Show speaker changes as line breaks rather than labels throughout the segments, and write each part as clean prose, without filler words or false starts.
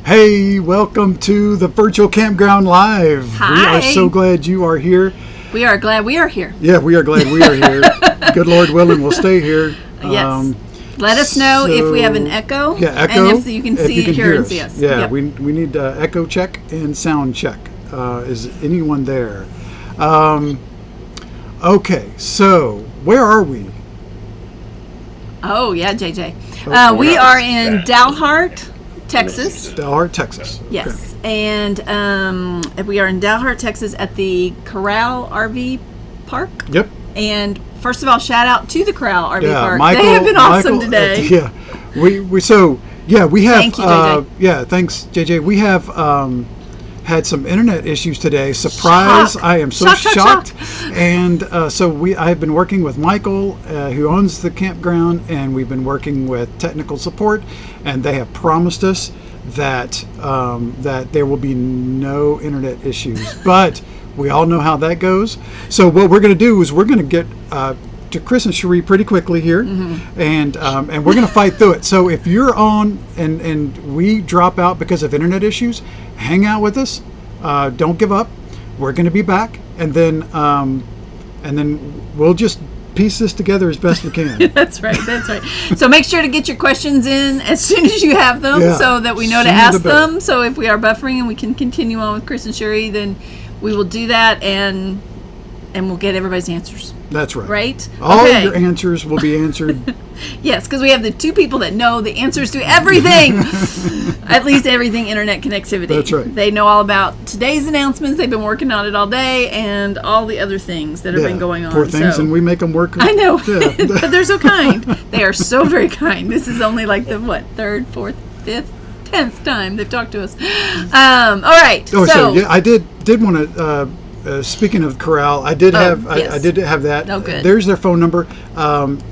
Hey, welcome to the Virtual Campground Live.
Hi.
We are so glad you are here.
We are glad we are here.
Yeah, we are glad we are here. Good Lord willing, we'll stay here.
Yes. Let us know if we have an echo.
Yeah, echo.
And if you can hear and see us.
Yeah,
yep.
we need echo check and sound check. Is anyone there? Okay, so where are we?
Oh, yeah, JJ. We are in Dalhart, Texas.
Dalhart, Texas.
Yes. And we are in Dalhart, Texas at the Corral RV Park.
Yep.
And first of all, shout out to the Corral RV Park.
Michael,
they have been awesome today.
We have.
Thank you, JJ.
Thanks, JJ. We have had some internet issues today. Surprise!
Shock.
I am so shocked.
Shocked.
And I've been working with Michael, who owns the campground, and we've been working with technical support, and they have promised us that that there will be no internet issues. But we all know how that goes. So what we're going to do is we're going to get to Chris and Cherie pretty quickly here, and we're going to fight through it. So if you're on and we drop out because of internet issues, hang out with us. Don't give up. We're going to be back, and then we'll just piece this together as best we can.
That's right. So make sure to get your questions in as soon as you have them, so that we know to ask them. So if we are buffering and we can continue on with Chris and Cherie, then we will do that, and we'll get everybody's answers.
That's right.
Right?
All your answers will be answered.
Yes, because we have the two people that know the answers to everything. At least everything internet connectivity.
That's right.
They know all about today's announcements. They've been working on it all day, and all the other things that have been going on.
Poor things, and we make them work.
I know, but they're so kind. They are so very kind. This is only like the, third, fourth, fifth, 10th time they've talked to us. All right.
Oh, so yeah, I did want to. Speaking of Corral, I did have that.
Oh, good.
There's their phone number.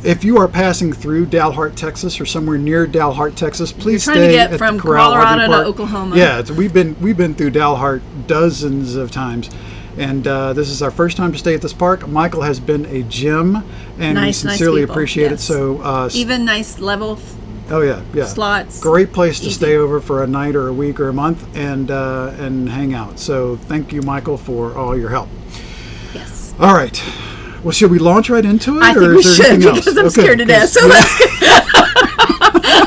If you are passing through Dalhart, Texas, or somewhere near Dalhart, Texas, please
You're trying
stay
to get
at
from
the Corral
Colorado
RV Park.
to Oklahoma.
Yeah, we've been through Dalhart dozens of times, and this is our first time to stay at this park. Michael has been a gem, and we sincerely appreciate it. So
even nice level.
Oh yeah.
Slots.
Great place to stay over for a night or a week or a month and hang out. So thank you, Michael, for all your help.
Yes.
All right. Well, should we launch right into it?
I think we should, because I'm scared to death. So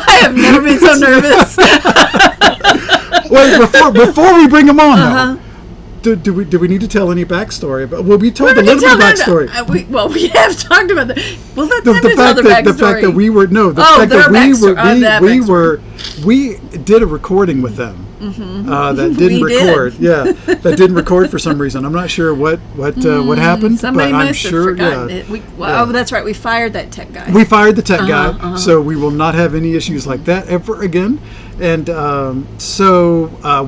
I have never been so nervous.
Wait, before we bring them on, though. Do we need to tell any backstory? But we told a little bit of backstory.
We have talked about that. Well, let them tell the backstory.
The fact that we were we did a recording with them that didn't record. Yeah, that didn't record for some reason. I'm not sure what happened.
Somebody
but I'm
must
sure.
have forgotten it. Oh, that's right. We fired that tech guy.
We fired the tech guy, so we will not have any issues like that ever again. And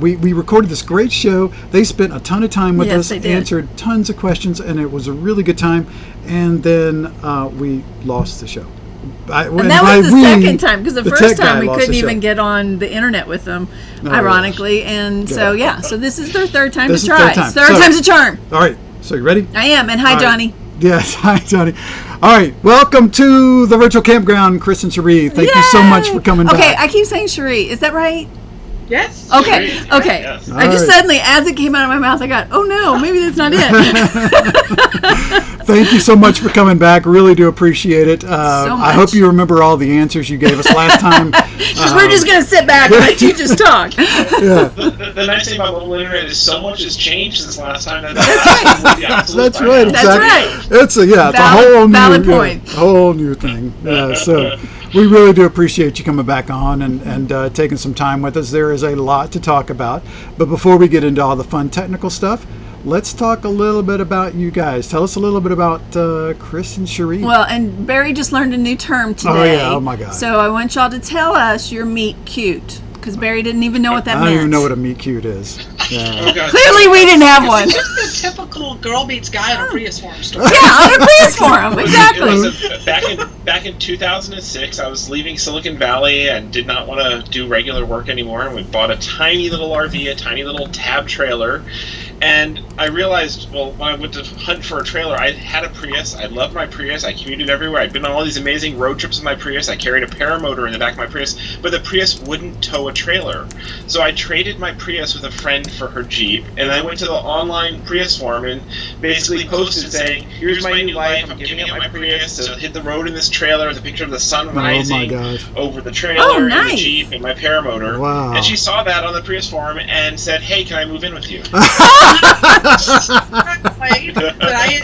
we recorded this great show. They spent a ton of time with us, answered tons of questions, and it was a really good time. And then we lost the show.
And that was the second time, because the first time we couldn't even get on the internet with them, ironically. And so this is their third time to try. Third time's a charm.
All right, so you ready?
I am, and hi, Johnny.
Yes, hi, Johnny. All right, welcome to the Virtual Campground, Chris and Cherie. Thank you so much for coming back.
Okay, I keep saying Cherie. Is that right?
Yes.
Okay.
Yes.
I just suddenly, as it came out of my mouth, I got, oh no, maybe that's not it.
Thank you so much for coming back. Really do appreciate it.
So much.
I hope you remember all the answers you gave us last time.
Because we're just going to sit back and let you just talk.
Yeah.
The nice thing about mobile internet is so much has changed since last time.
That's right. Exactly.
That's right.
It's a whole
valid point.
Whole new thing. Yeah. So we really do appreciate you coming back on and taking some time with us. There is a lot to talk about. But before we get into all the fun technical stuff, let's talk a little bit about you guys. Tell us a little bit about Chris and Cherie.
Well, and Barry just learned a new term today.
Oh, yeah. Oh, my God.
So I want y'all to tell us your meet cute, because Barry didn't even know what that meant.
I don't even know what a meet cute is. Yeah.
Clearly we didn't have one.
It's just the typical girl meets guy on a Prius forum story.
Yeah, on a Prius forum, exactly.
Back in 2006, I was leaving Silicon Valley and did not want to do regular work anymore, and we bought a tiny little RV, a tiny little tab trailer, And I realized, well, when I went to hunt for a trailer, I had a Prius. I loved my Prius. I commuted everywhere. I'd been on all these amazing road trips with my Prius. I carried a paramotor in the back of my Prius, but the Prius wouldn't tow a trailer. So I traded my Prius with a friend for her Jeep, and I went to the online Prius forum and basically posted saying, here's my new life. I'm giving up my Prius to hit the road in this trailer with a picture of the sun rising over the trailer and the Jeep and my paramotor.
Wow.
And she saw that on the Prius forum and said, hey, can I move in with you?
But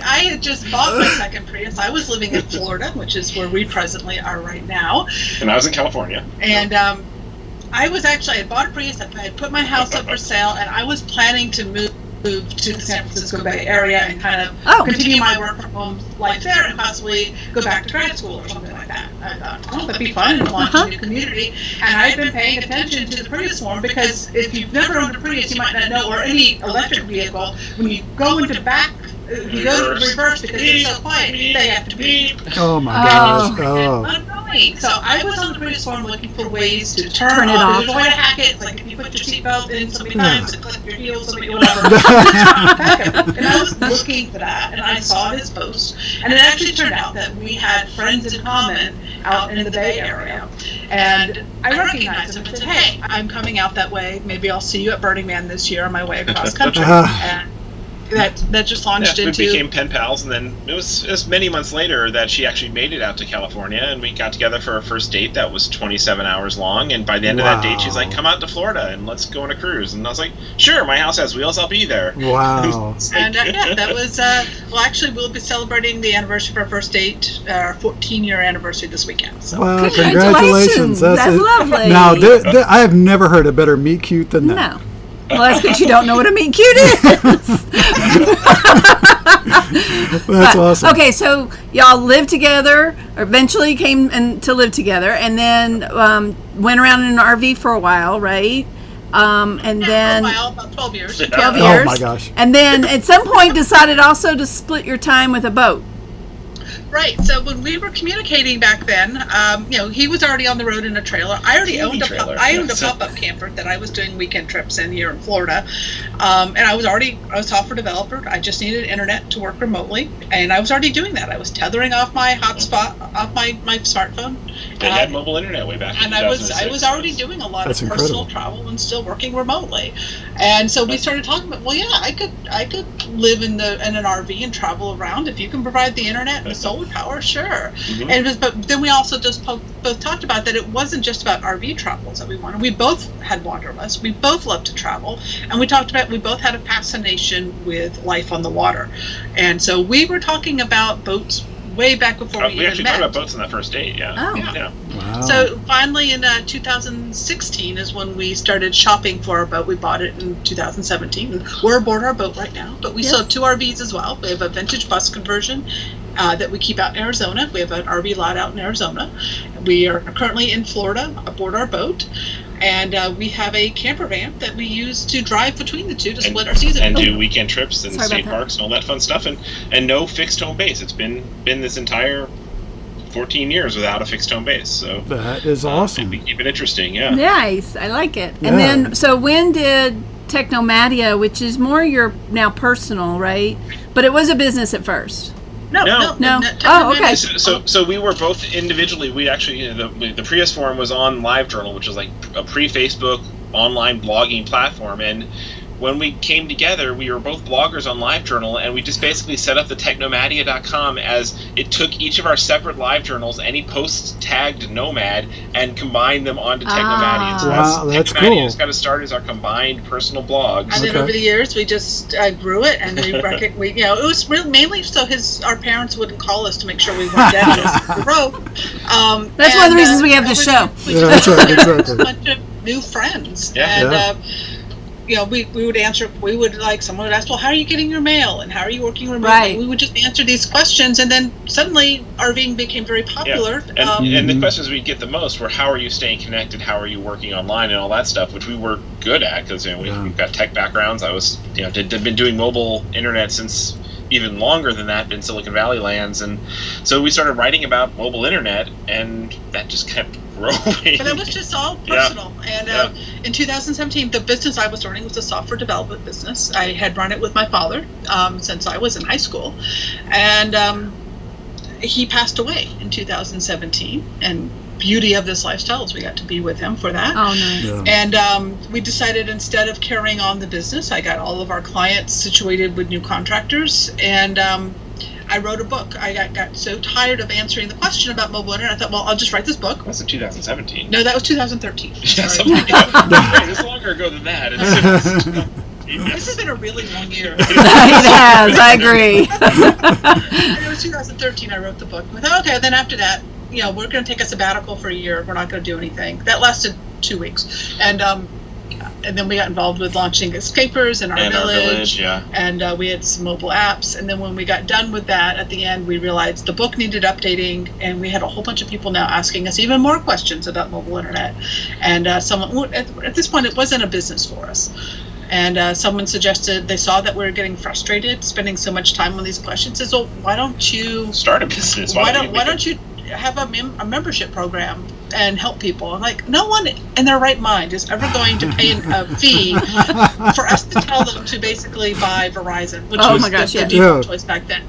I had just bought my second Prius. I was living in Florida, which is where we presently are right now.
And I was in California.
And I had bought a Prius. I had put my house up for sale, and I was planning to move to the San Francisco Bay Area and kind of continue my work from home life there and possibly go back to grad school or something like that. I thought, oh, that'd be fun and launch a new community. And I've been paying attention to the Prius forum because if you've never owned a Prius, you might not know, or any electric vehicle, when you go into you go to reverse because it's so quiet, they have to beep.
Oh my gosh. Oh.
Annoying. So I was on the Prius forum looking for ways to turn it off. There's a way to hack it. It's like if you put your seatbelt in so many times and clip your heels, so many whatever. And I was looking for that, and I saw his post. And it actually turned out that we had friends in common out in the Bay Area. And I recognized him and said, hey, I'm coming out that way. Maybe I'll see you at Burning Man this year on my way across country. And that just launched into...
We became pen pals, and then it was many months later that she actually made it out to California, and we got together for our first date that was 27 hours long, and by the end of that date, she's like, come out to Florida, and let's go on a cruise. And I was like, sure, my house has wheels, I'll be there.
Wow.
And that was... well, actually, we'll be celebrating the anniversary of our first date, our 14-year anniversry this weekend. So.
Wow, congratulations.
That's lovely.
Now, I have never heard a better meet cute than that.
No. Well, that's because you don't know what a meet cute is.
That's awesome.
Okay, so y'all lived together, or eventually came to live together, and then went around in an RV for a while, right? And then
for a while, about 12 years.
12 years.
Oh my gosh.
And then at some point decided also to split your time with a boat.
Right. So when we were communicating back then, he was already on the road in a trailer. I already owned a pop-up camper that I was doing weekend trips in here in Florida, and I was a software developer. I just needed internet to work remotely, and I was already doing that. I was tethering off my hotspot off my smartphone.
They had mobile internet way back.
And I was already doing a lot of personal travel and still working remotely, and so we started talking about, well, yeah, I could live in an RV and travel around if you can provide the internet and the solar power, sure. Mm-hmm. But then we also just both talked about that it wasn't just about RV travels that we wanted. We both had wanderlust. We both loved to travel, and we talked about we both had a fascination with life on the water, and so we were talking about boats way back before we even met.
We actually talked about boats on that first date, yeah.
Oh.
Yeah.
Wow.
So finally in 2016 is when we started shopping for our boat. We bought it in 2017. And we're aboard our boat right now, but we still have two RVs as well. We have a vintage bus conversion that we keep out in Arizona. We have an RV lot out in Arizona. We are currently in Florida aboard our boat. And we have a camper van that we use to drive between the two to split our season.
And do weekend trips and state parks and all that fun stuff. And no fixed home base. It's been this entire 14 years without a fixed home base. So
that is awesome.
We keep it interesting, yeah.
Nice. I like it.
Yeah.
And then, so when did Technomatia, which is more your now personal, right? But it was a business at first.
No.
Oh, okay.
So we were both individually. We actually, the Prius forum was on LiveJournal, which was like a pre-Facebook online blogging platform. And when we came together, we were both bloggers on LiveJournal, and we just basically set up the Technomatia.com as it took each of our separate LiveJournals, any posts tagged Nomad, and combined them onto Technomatia. So
that's
Technomatia
cool.
just got to start as our combined personal blogs.
And then over the years, we just grew it, and it was really mainly so our parents wouldn't call us to make sure we weren't down the road.
That's one of the reasons we have this show.
Yeah, that's right, exactly.
A bunch of new friends, we would answer. Someone would ask, well, how are you getting your mail, and how are you working remotely?
Right.
We would just answer these questions, and then suddenly RVing became very popular.
Yeah. And the questions we'd get the most were, how are you staying connected? How are you working online and all that stuff, which we were good at because we've got tech backgrounds. I was, been doing mobile internet since even longer than that in Silicon Valley lands. And so we started writing about mobile internet, and that just kept growing.
And it was just all personal. And in 2017, the business I was running was a software development business. I had run it with my father since I was in high school. And he passed away in 2017. And beauty of this lifestyle is we got to be with him for that.
Oh, nice.
Yeah.
And we decided, instead of carrying on the business, I got all of our clients situated with new contractors, and I wrote a book. I got so tired of answering the question about mobile internet, I thought, well, I'll just write this book.
That's in 2017.
No, that was 2013.
It's longer ago than that.
This has been a really long year.
It has, I agree.
It was 2013 I wrote the book. I thought, okay, then after that, we're going to take a sabbatical for a year. We're not going to do anything. That lasted 2 weeks. And then we got involved with launching escapers in our village. And we had some mobile apps. And then when we got done with that, at the end, we realized the book needed updating. And we had a whole bunch of people now asking us even more questions about mobile internet. And someone, at this point, it wasn't a business for us. And someone suggested, they saw that we were getting frustrated, spending so much time on these questions. Says, well, why don't you
start a business?
Why don't you have a membership program and help people? I'm like, no one in their right mind is ever going to pay a fee for us to tell them to basically buy Verizon, which was the default choice back then.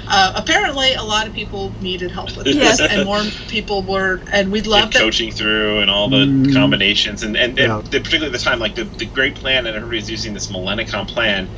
Apparently, a lot of people needed help with this, and more people were, and we loved
coaching through and all the combinations, and particularly at the time, like the great plan, and everybody's using this Millennicom plan.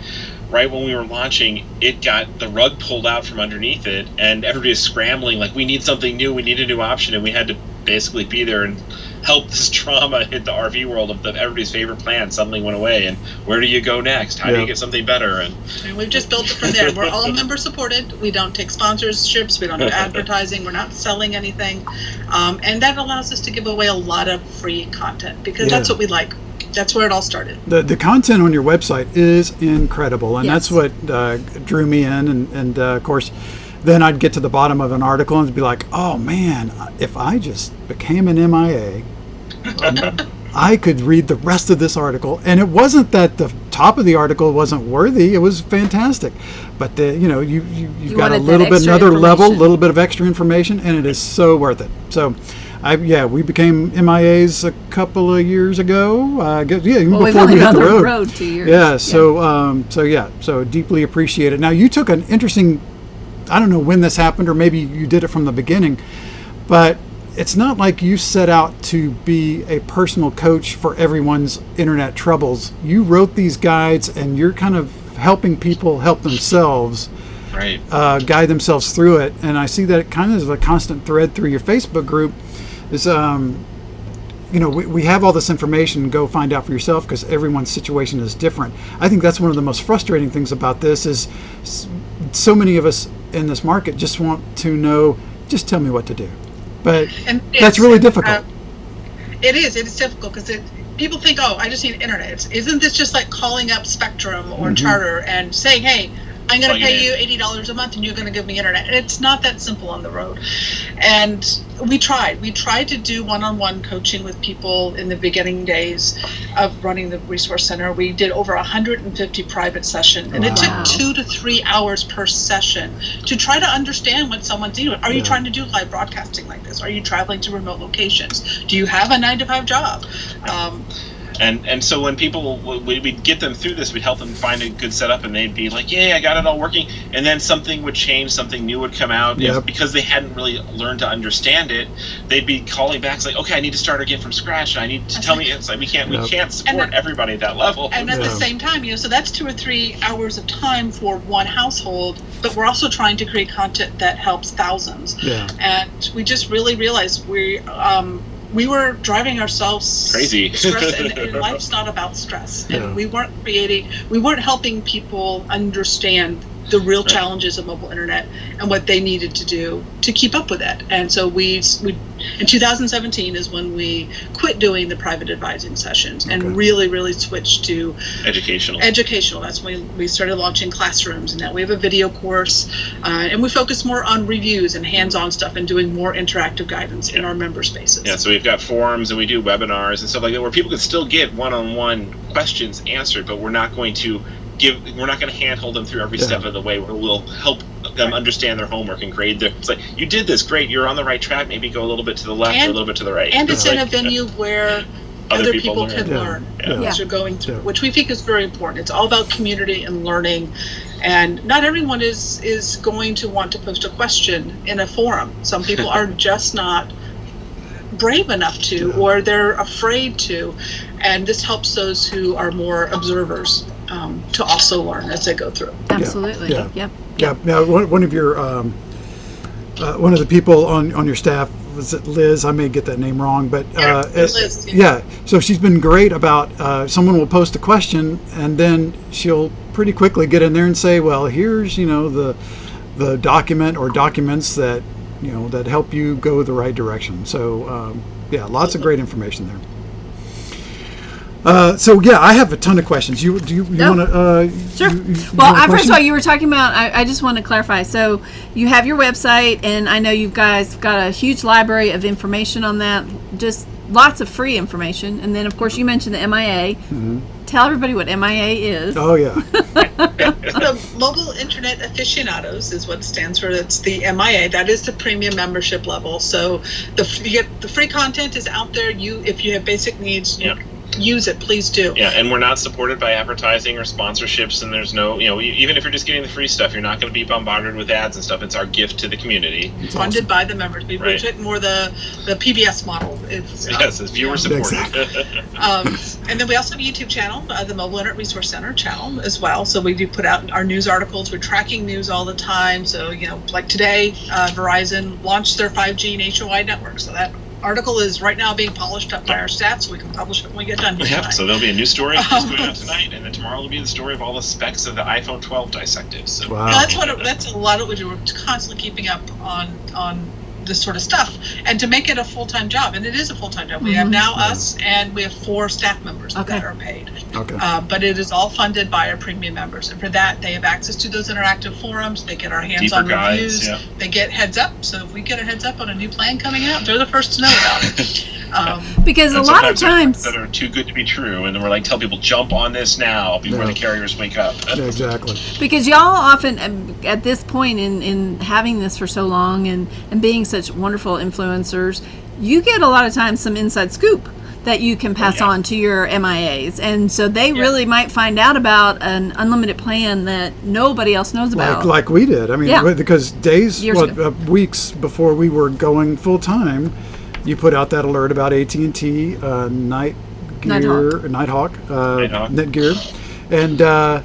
Right when we were launching, it got the rug pulled out from underneath it, and everybody was scrambling, like, we need something new, we need a new option, and we had to basically be there and help this trauma hit the RV world of everybody's favorite plan suddenly went away, and where do you go next? How do you get something better? And
we've just built it from there. We're all member supported. We don't take sponsorships. We don't do advertising. We're not selling anything. And that allows us to give away a lot of free content, because that's what we like. That's where it all started. The
content on your website is incredible, and that's what drew me in. And of course, then I'd get to the bottom of an article and be like, oh man, if I just became an MIA, I could read the rest of this article. And it wasn't that the top of the article wasn't worthy; it was fantastic. But you've got a little bit another level, a little bit of extra information, and it is so worth it. So. We became MIAs a couple of years ago. Even before we hit the road.
2 years.
Yeah, so deeply appreciate it. Now, you took an interesting, I don't know when this happened, or maybe you did it from the beginning, but it's not like you set out to be a personal coach for everyone's internet troubles. You wrote these guides, and you're kind of helping people help themselves.
Right.
Guide themselves through it. And I see that it kind of is a constant thread through your Facebook group. Is we have all this information, go find out for yourself, because everyone's situation is different. I think that's one of the most frustrating things about this is so many of us in this market just want to know, just tell me what to do. But that's really difficult.
It's difficult because people think, oh, I just need internet. Isn't this just like calling up Spectrum or Charter and saying, hey, I'm going to pay you $80 a month and you're going to give me internet? And it's not that simple on the road. And we tried to do one-on-one coaching with people in the beginning days of running the resource center. We did over 150 private sessions, and it took 2 to 3 hours per session to try to understand what someone's doing. Are you trying to do live broadcasting like this? Are you traveling to remote locations? Do you have a 9-to-5 job?
And so when we'd get them through this, we'd help them find a good setup, and they'd be like, "Yay, I got it all working." And then something would change, something new would come out, because they hadn't really learned to understand it. They'd be calling back, like, "Okay, I need to start again from scratch. And I need to tell me." It's like we can't support everybody at that level.
And at the same time, so that's 2 or 3 hours of time for one household. But we're also trying to create content that helps thousands. Yeah. And we just really realized we were driving ourselves
crazy.
Stress, and life's not about stress. And we weren't helping people understand the real challenges of mobile internet and what they needed to do to keep up with it. And so we in 2017 is when we quit doing the private advising sessions and really switched to educational. That's when we started launching classrooms, and now we have a video course, and we focus more on reviews and hands-on stuff and doing more interactive guidance in our member spaces.
Yeah, so we've got forums and we do webinars and stuff like that where people can still get one-on-one questions answered, but we're not going to we're not going to handhold them through every step of the way. We'll help them understand their homework and grade their. It's like, you did this, great. You're on the right track. Maybe go a little bit to the left or a little bit to the right.
And it's in a venue where other people can learn what you're going through, which we think is very important. It's all about community and learning, and not everyone is going to want to post a question in a forum. Some people are just not brave enough to, or they're afraid to, and this helps those who are more observers to also learn as they go through.
Absolutely.
Yeah. Now, one of your one of the people on your staff, was it Liz? I may get that name wrong, but
Liz.
Yeah. So she's been great about someone will post a question, and then she'll pretty quickly get in there and say, well, here's the document or documents that that help you go the right direction. So lots of great information there. I have a ton of questions. You want to?
Sure. First of all, you were talking about. I just want to clarify. So you have your website, and I know you guys got a huge library of information on that. Just lots of free information, and then of course you mentioned the MIA. Mm-hmm. Tell everybody what MIA is.
Oh yeah.
The Mobile Internet Aficionados is what it stands for. It's the MIA. That is the premium membership level. So the free content is out there. If you have basic needs. Use it, please do.
Yeah, and we're not supported by advertising or sponsorships, and there's no, even if you're just getting the free stuff, you're not going to be bombarded with ads and stuff. It's our gift to the community.
It's funded by the members. We take more the PBS model.
Yes, it's viewer supported.
And then we also have a YouTube channel, the Mobile Internet Resource Center channel as well. So we do put out our news articles. We're tracking news all the time. So, like today, Verizon launched their 5G nationwide network. So that article is right now being polished up by our staff, so we can publish it when we get done.
So there'll be a new story that's going out tonight, and then tomorrow will be the story of all the specs of the iPhone 12 dissected. So
that's a lot of what we're constantly keeping up on this sort of stuff, and to make it a full-time job, and it is a full-time job. We have now us, and we have 4 staff members that are paid. But it is all funded by our premium members, and for that they have access to those interactive forums. They get our hands-on reviews. They get heads up. So if we get a heads up on a new plan coming out, they're the first to know about it.
Because a lot of times
that are too good to be true, and then we're like, tell people jump on this now before the carriers wake up.
Exactly.
Because y'all often, at this point in having this for so long and being such wonderful influencers, you get a lot of times some inside scoop that you can pass on to your MIAs, and so they really might find out about an unlimited plan that nobody else knows about.
Like we did. I mean, because weeks before we were going full time, you put out that alert about AT&T, Nighthawk, Netgear, and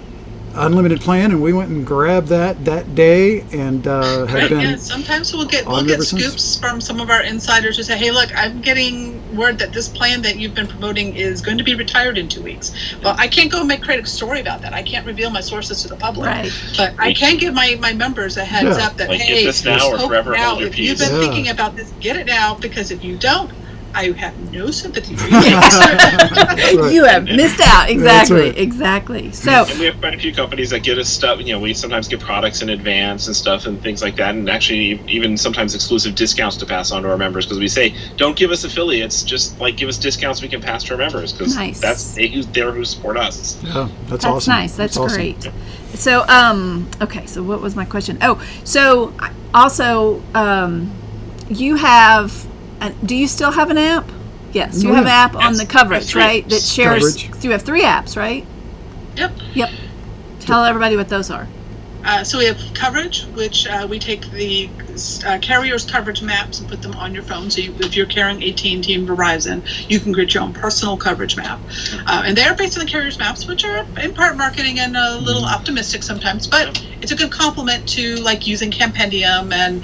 unlimited plan, and we went and grabbed that day, and have been.
Sometimes we'll get scoops from some of our insiders who say, "Hey, look, I'm getting word that this plan that you've been promoting is going to be retired in 2 weeks." Well, I can't go and create a story about that. I can't reveal my sources to the public, but I can give my members a heads up that
get this now or forever hold your
peace.
peace.
If you've been thinking about this, get it now, because if you don't, I have no sympathy for you.
You have missed out. Exactly. So,
and we have quite a few companies that get us stuff. We sometimes get products in advance and stuff and things like that, and actually even sometimes exclusive discounts to pass on to our members, because we say, don't give us affiliates, just give us discounts we can pass to our members, because that's they're who support us.
Yeah, that's awesome.
Nice. That's great. So, okay. So, what was my question? Oh, so also, you have. Do you still have an app? Yes, you have an app on the coverage, right? That shares. You have 3 apps, right?
Yep.
Tell everybody what those are.
So we have coverage, which we take the carrier's coverage maps and put them on your phone. So if you're carrying AT&T and Verizon, you can create your own personal coverage map. And they're based on the carrier's maps, which are in part marketing and a little optimistic sometimes, but it's a good complement to using Campendium and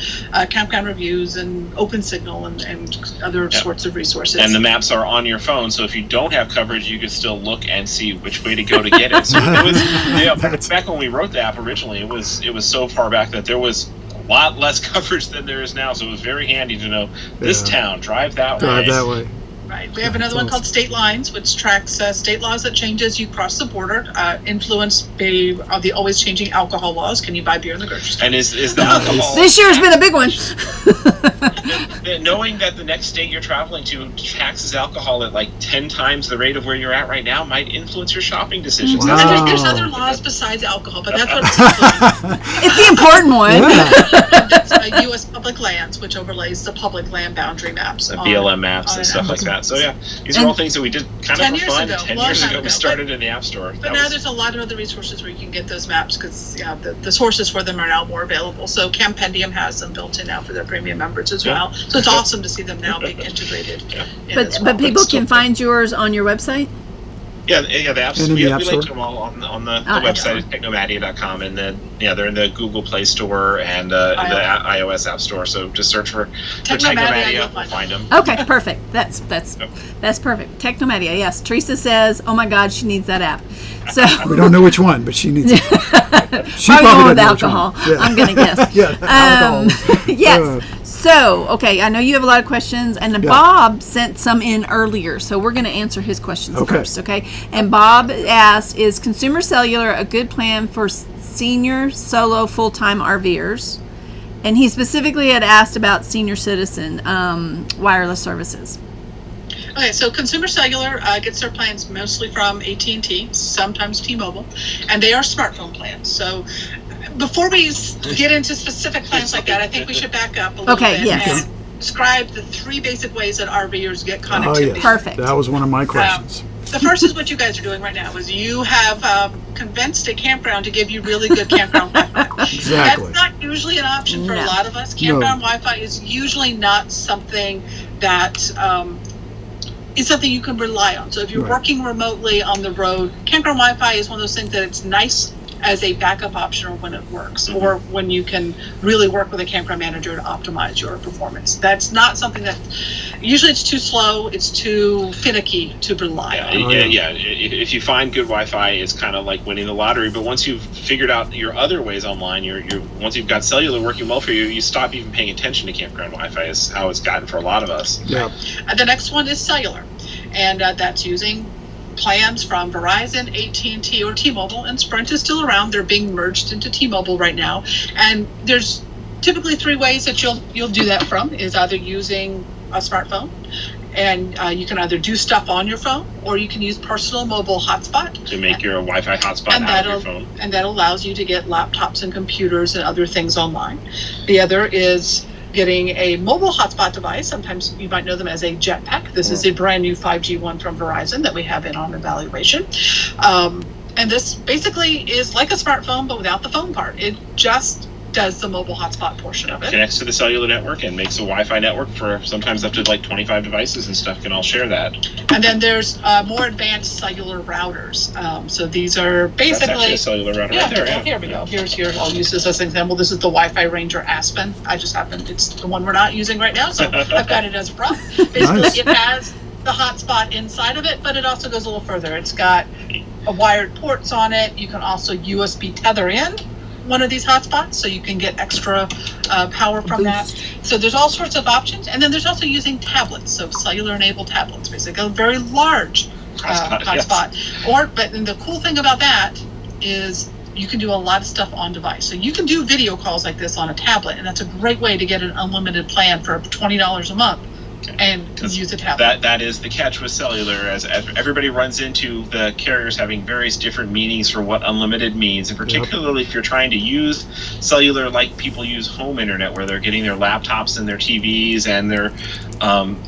Campground Reviews and OpenSignal and other sorts of resources.
And the maps are on your phone, so if you don't have coverage, you can still look and see which way to go to get it. So it was, back when we wrote the app originally, it was so far back that there was a lot less coverage than there is now, so it was very handy to know this town, drive that way.
Right. We have another one called State Lines, which tracks state laws that change as you cross the border, influenced by the always changing alcohol laws. Can you buy beer in the grocery store?
And is the alcohol...
This year's been a big one.
knowing that the next state you're traveling to taxes alcohol at like 10 times the rate of where you're at right now might influence your shopping decisions.
Wow.
And there's other laws besides alcohol, but that's what it's
It's the important one.
Yeah.
That's U.S. public lands, which overlays the public land boundary maps.
The BLM maps and stuff like that. So yeah, these are all things that we did kind of
10
for
years
fun.
ago,
10
long
years
time
ago,
ago.
we started in the App Store.
But now there's a lot of other resources where you can get those maps because the sources for them are now more available. So Campendium has them built in now for their premium members as well. So it's awesome to see them now being integrated.
But people can find yours on your website?
Yeah, the apps.
And in
We
the App
linked
Store?
them all on the website at technomatia.com, and then they're in the Google Play Store and the iOS App Store. So just search for Technomatia, we'll find them.
Okay, perfect. That's perfect. Technomatia, yes. Teresa says, "Oh my God, she needs that app." So
We don't know which one, but she needs it. She
probably going with
doesn't know which
alcohol.
one. Yeah.
I'm gonna guess.
Yeah, alcohol.
Yes. So, okay, I know you have a lot of questions, and Bob sent some in earlier, so we're going to answer his questions first, okay? And Bob asked, is Consumer Cellular a good plan for senior, solo, full-time RVers? And he specifically had asked about senior citizen wireless services.
Okay, so Consumer Cellular gets their plans mostly from AT&T, sometimes T-Mobile, and they are smartphone plans. So before we get into specific plans like that, I think we should back up a little bit and describe the 3 basic ways that RVers get connectivity.
Oh, yes.
Perfect.
That was one of my questions.
The first is what you guys are doing right now, is you have convinced a campground to give you really good campground Wi-Fi.
Exactly.
That's not usually an option for a lot of us. Campground Wi-Fi is usually not something that is something you can rely on. So if you're working remotely on the road, campground Wi-Fi is one of those things that it's nice as a backup option or when it works, or when you can really work with a campground manager to optimize your performance. That's not something that, usually it's too slow, it's too finicky to rely on.
If you find good Wi-Fi, it's kind of like winning the lottery, but once you've figured out your other ways online, once you've got cellular working well for you, you stop even paying attention to campground Wi-Fi is how it's gotten for a lot of us.
Yeah.
And the next one is cellular, and that's using plans from Verizon, AT&T, or T-Mobile, and Sprint is still around. They're being merged into T-Mobile right now, and there's typically 3 ways that you'll do that from, is either using a smartphone, and you can either do stuff on your phone, or you can use personal mobile hotspot
to make your Wi-Fi hotspot out of your phone. And
that allows you to get laptops and computers and other things online. The other is getting a mobile hotspot device. Sometimes you might know them as a Jetpack. This is a brand new 5G one from Verizon that we have in on evaluation. And this basically is like a smartphone, but without the phone part. It just does the mobile hotspot portion of it.
Connects to the cellular network and makes a Wi-Fi network for sometimes up to like 25 devices, and stuff can all share that.
And then there's more advanced cellular routers. So these are basically... That's actually
a cellular router right there.
Here we go. Here, I'll use this as an example. This is the Wi-Fi Ranger Aspen. It's the one we're not using right now, so I've got it as a prop. Basically, It has the hotspot inside of it, but it also goes a little further. It's got wired ports on it. You can also USB tether in one of these hotspots, so you can get extra power from that. So there's all sorts of options, and then there's also using tablets, so cellular-enabled tablets, basically a very large hotspot. But the cool thing about that is you can do a lot of stuff on device. So you can do video calls like this on a tablet, and that's a great way to get an unlimited plan for $20 a month. And use a tablet.
That is the catch with cellular, as everybody runs into the carriers having various different meanings for what unlimited means, and particularly if you're trying to use cellular like people use home internet, where they're getting their laptops and their TVs and their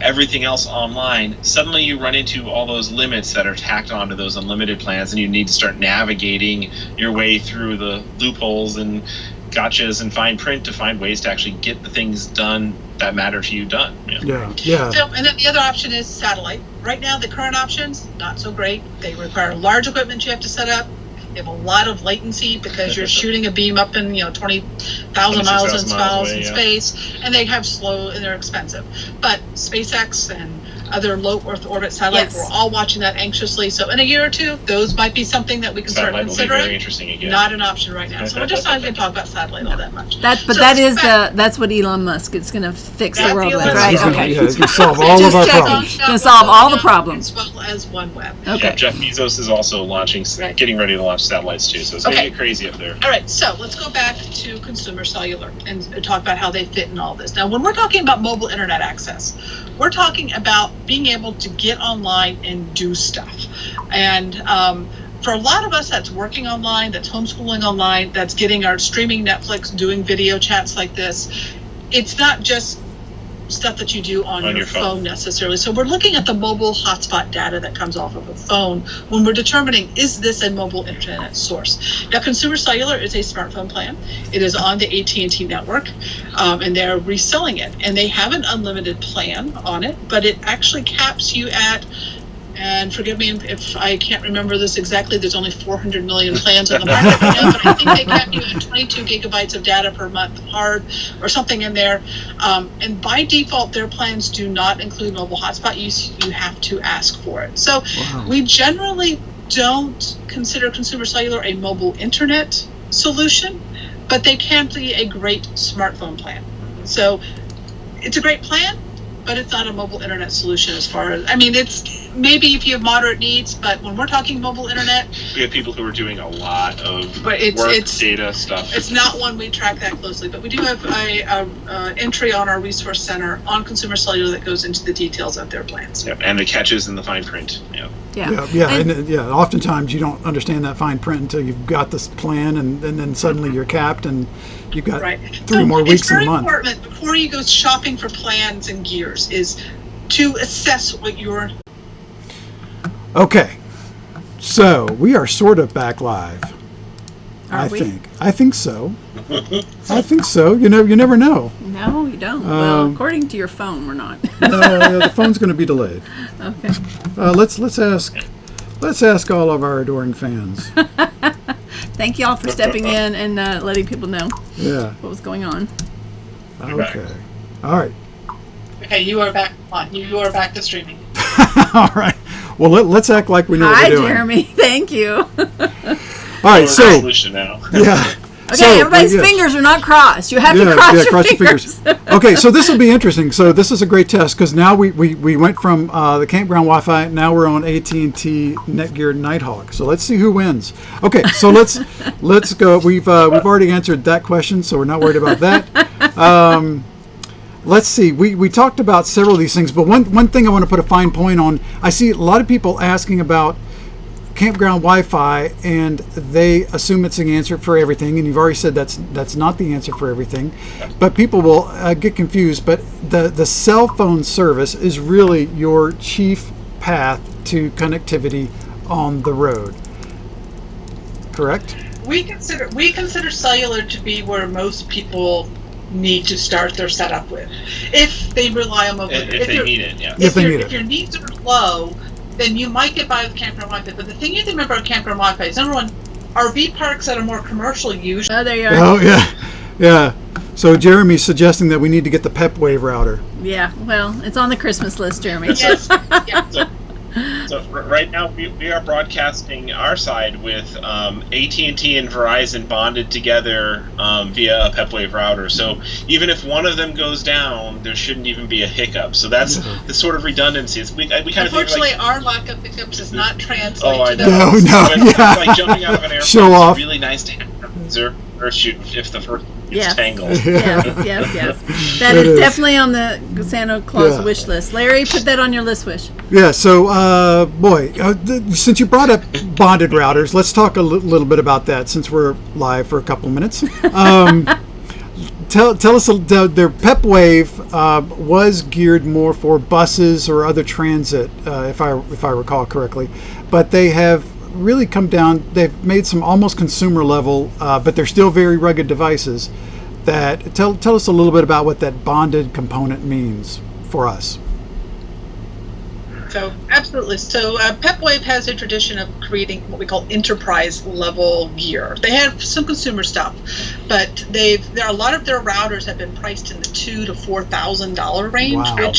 everything else online. Suddenly you run into all those limits that are tacked onto those unlimited plans, and you need to start navigating your way through the loopholes and gotchas and fine print to find ways to actually get the things done that matter to you done.
Yeah.
So, and then the other option is satellite. Right now, the current options, not so great. They require large equipment you have to set up. You have a lot of latency because you're shooting a beam up in 20,000 miles in space, and they have slow and they're expensive. But SpaceX and other low Earth orbit satellites.
Yes.
We're all watching that anxiously. So in a year or two, those might be something that we can start
Satellite will be
considering.
very interesting again.
Not an option right now. So we're just not going to talk about satellite all that much.
That's what Elon Musk is going to fix the world with, right? Okay.
Yeah, it can solve all of our problems.
Can solve all the problems.
As well as OneWeb.
Okay.
Yeah, Jeff Bezos is also getting ready to launch satellites too, so it's going to get crazy up there.
All right, so let's go back to consumer cellular and talk about how they fit in all this. Now, when we're talking about mobile internet access, we're talking about being able to get online and do stuff. And for a lot of us, that's working online, that's homeschooling online, that's getting our streaming Netflix, doing video chats like this. It's not just stuff that you do on your phone necessarily. So we're looking at the mobile hotspot data that comes off of a phone when we're determining, is this a mobile internet source? Now, consumer cellular is a smartphone plan. It is on the AT&T network, and they're reselling it. And they have an unlimited plan on it, but it actually caps you at, and forgive me if I can't remember this exactly, there's only 400 million plans on the market right now, but I think they cap you at 22 gigabytes of data per month hard or something in there. And by default, their plans do not include mobile hotspot use. You have to ask for it. So we generally don't consider consumer cellular a mobile internet solution, but they can be a great smartphone plan. So it's a great plan, but it's not a mobile internet solution as far as, I mean, it's maybe if you have moderate needs, but when we're talking mobile internet,
we have people who are doing a lot of
it's
data stuff.
It's not one we track that closely, but we do have a entry on our resource center on consumer cellular that goes into the details of their plans.
Yep, and the catches in the fine print. Yep.
And oftentimes you don't understand that fine print until you've got this plan, and then suddenly you're capped, and you've got 3 more weeks in a month.
It's very important before you go shopping for plans and gears is to assess what you're.
Okay, so we are sort of back live. I think so. I think so. You never know.
No, you don't. Well, according to your phone, we're not.
No, the phone's going to be delayed.
Okay.
Let's ask all of our adoring fans.
Thank you all for stepping in and letting people know what was going on.
Okay. All right.
Okay, you are back on. You are back to streaming.
All right. Well, let's act like we know what we're doing.
Hi, Jeremy. Thank you.
All right. So
now.
Yeah.
Okay, everybody's fingers are not crossed. You have to cross your fingers.
Okay, so this will be interesting. So this is a great test because now we went from the campground Wi-Fi. Now we're on AT&T Netgear Nighthawk. So let's see who wins. Okay, so let's go. We've already answered that question, so we're not worried about that. Let's see. We talked about several of these things, but one thing I want to put a fine point on. I see a lot of people asking about campground Wi-Fi, and they assume it's an answer for everything. And you've already said that's not the answer for everything. But people will get confused. But the cell phone service is really your chief path to connectivity on the road. Correct?
We consider cellular to be where most people need to start their setup with, if they rely on mobile.
If they need it, yeah.
If your needs are low, then you might get by with campground Wi-Fi. But the thing you have to remember about campground Wi-Fi is, number one, RV parks that are more commercial use.
Oh, there you are.
Oh, yeah. So Jeremy's suggesting that we need to get the PEP wave router.
Yeah, well, it's on the Christmas list, Jeremy.
Yes. Yeah.
So right now we are broadcasting our side with AT&T and Verizon bonded together via a PepWave router. So even if one of them goes down, there shouldn't even be a hiccup. So that's the sort of redundancy. We kind of
unfortunately, our lack of hiccups does not translate to
No, yeah.
Like jumping out of an airplane.
Show off.
It's really nice to have or shoot if the first gets tangled.
Yes. That is definitely on the Santa Claus wish list. Larry, put that on your list wish.
Yeah, so, since you brought up bonded routers, let's talk a little bit about that since we're live for a couple of minutes. Tell us, their PepWave was geared more for buses or other transit, if I recall correctly, but they have really come down. They've made some almost consumer level, but they're still very rugged devices. That tell us a little bit about what that bonded component means for us.
So absolutely. So PepWave has a tradition of creating what we call enterprise level gear. They have some consumer stuff, but a lot of their routers have been priced in the $2,000 to $4,000 range,
Wow.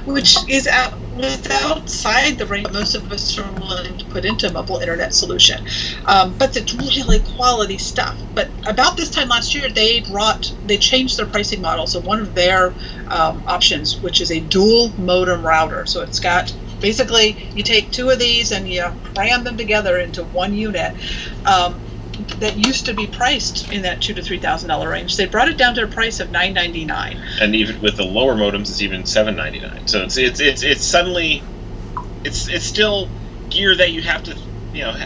which is outside the range most of us are willing to put into a mobile internet solution. But it's really quality stuff. But about this time last year, they changed their pricing model. So one of their options, which is a dual modem router. So it's got basically you take two of these and you cram them together into one unit. That used to be priced in that $2,000 to $3,000 range. They brought it down to a price of $999.
And even with the lower modems, it's even $799. So it's suddenly it's still gear that you have to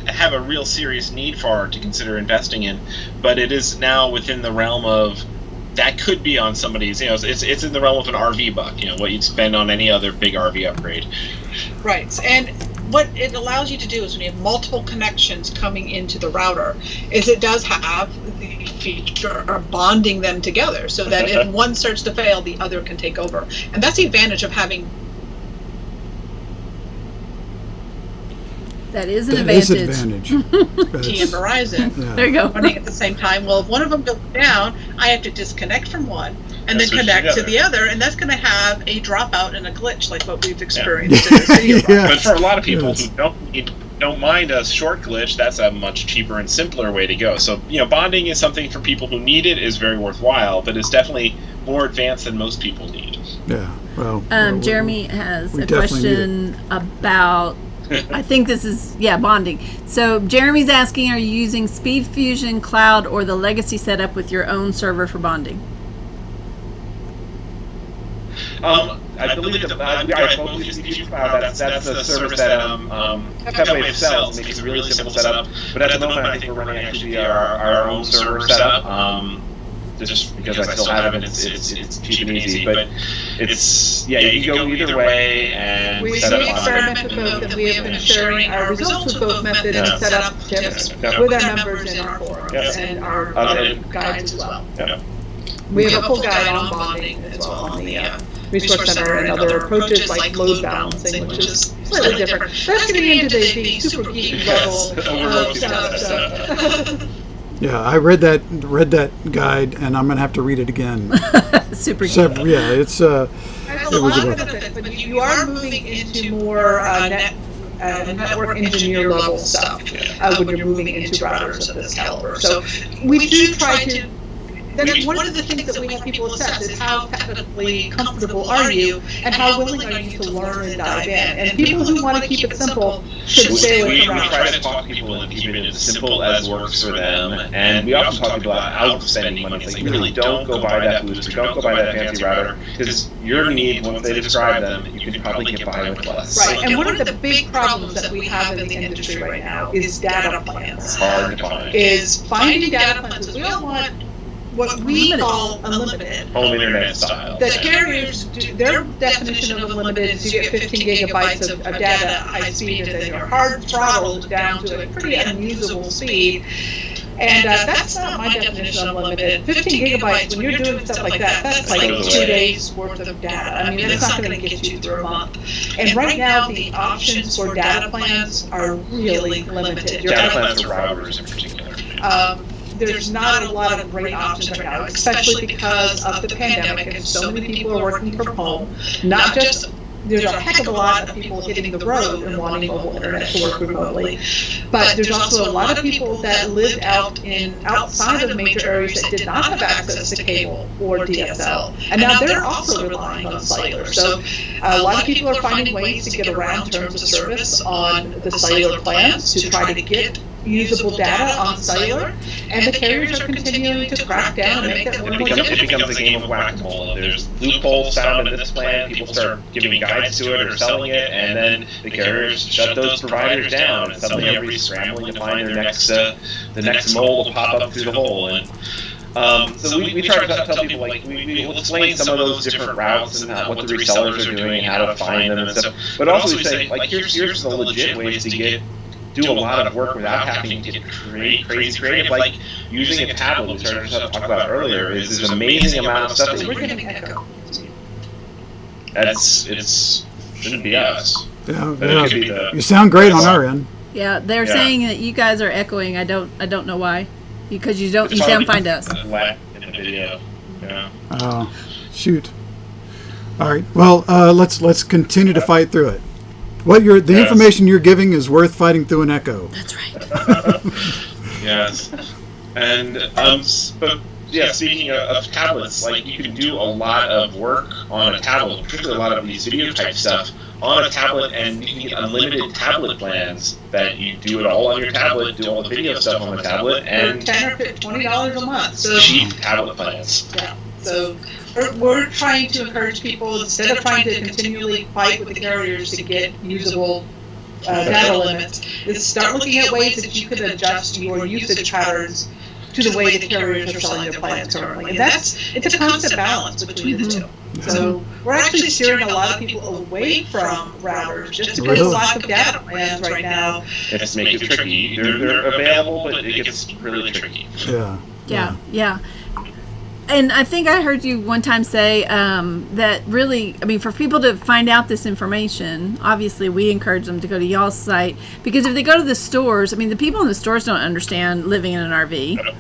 have a real serious need for to consider investing in, but it is now within the realm of that could be on somebody's. It's in the realm of an RV buck. What you'd spend on any other big RV upgrade.
Right, and what it allows you to do is when you have multiple connections coming into the router, is it does have the feature of bonding them together so that if one starts to fail, the other can take over. And that's the advantage of having.
That is an
That
advantage.
is advantage.
T and Verizon
Yeah.
There you go.
running at the same time. Well, if one of them goes down, I have to disconnect from one and then
Switch
connect to
together.
the other, and that's going to have a dropout and a glitch like what we've experienced in this video.
Yeah.
But for a lot of people
Yes.
who don't mind a short glitch, that's a much cheaper and simpler way to go. So bonding is something for people who need it is very worthwhile, but it's definitely more advanced than most people need.
Yeah. Well,
Jeremy has
we
a
definitely need
question about. I think this is bonding. So Jeremy's asking, are you using SpeedFusion Cloud or the legacy setup with your own server for bonding?
I believe that I both use SpeedFusion Cloud. That's the service that WiFi sells. Makes it a really simple setup. But at the moment, I think we're running actually our own server setup. Just because I still have it, it's cheap and easy. But it's you can go either way and
We
set up
experiment with both, and we have been sharing our results with both methods and setup tips with our members in our forums and our other guides as well.
Yeah.
We have a full guide on bonding as well on the Resource Center and other approaches like load balancing, which is slightly different. That's getting into the super geek level stuff.
Yeah, I read that guide, and I'm gonna have to read it again.
Super.
Yeah, it's
There's a lot of benefits, but you are moving into more network engineer level stuff when you're moving into routers of this caliber. So we do try to. That's one of the things that we have people assess is how technically comfortable are you and how willing are you to learn and dive in. And people who want to keep it simple should stay away
We
from
try
routers.
to talk to people and keep it as simple as works for them, and we often talk to people about outspending money. It's like, really, don't go buy that booster, don't go buy that fancy router, because your needs, once they describe them, you can probably get by with less.
Right, and one of the big problems that we have in the industry right now is data plans.
Hard to find.
Is finding data plans. We all want what we call unlimited.
Home internet style.
The carriers, their definition of unlimited is you get 15 gigabytes of data at high speed, and then you're hard throttled down to a pretty unusable speed. And that's not my definition of unlimited. 15 gigabytes, when you're doing stuff like that, that's like 2 days worth of data. I mean, that's not going to get you through a month. And right now, the options for data plans are really limited. Your
Data plans for routers in particular.
There's not a lot of great options right now, especially because of the pandemic and so many people are working from home. Not just, there's a heck of a lot of people hitting the road and wanting mobile internet to work remotely, but there's also a lot of people that lived outside of major areas that did not have access to cable or DSL, and now they're also relying on cellular. So a lot of people are finding ways to get around terms of service on the cellular plans to try to get usable data on cellular, and the carriers are continuing to crack down and make that more difficult.
It becomes a game of whack-a-mole. There's loopholes found in this plan, people start giving guides to it or selling it, and then the carriers shut those providers down, and suddenly everybody's scrambling to find their the next mole to pop up through the hole. And so we try to tell people, like, we'll explain some of those different routes and what the resellers are doing and how to find them and stuff, but also we say, like, here's the legit ways to do a lot of work without having to get crazy creative, like using a tablet we started to talk about earlier. Is this amazing amount of stuff that
We're getting echo.
it shouldn't be us.
You sound great on our end.
Yeah, they're saying that you guys are echoing. I don't know why, because you sound fine to us.
In the video. Yeah.
Oh, shoot. All right. Well, let's continue to fight through it. The information you're giving is worth fighting through an echo.
That's right.
Yes. And but yeah, speaking of tablets, like you can do a lot of work on a tablet, particularly a lot of these video type stuff on a tablet, and you can get unlimited tablet plans that you do it all on your tablet, do all the video stuff on the tablet, and
$10 or $20 a month. So
cheap tablet plans.
Yeah. So we're trying to encourage people, instead of trying to continually fight with the carriers to get usable data limits, is start looking at ways that you could adjust your usage patterns to the way the carriers are selling their plans currently. And it's a constant balance between the two. So we're actually steering a lot of people away from routers just because of the lack of data plans right now.
It just makes it tricky. They're available, but it gets really tricky.
Yeah. And I think I heard you one time say that really, I mean, for people to find out this information, obviously we encourage them to go to y'all's site, because if they go to the stores, I mean, the people in the stores don't understand living in an RV.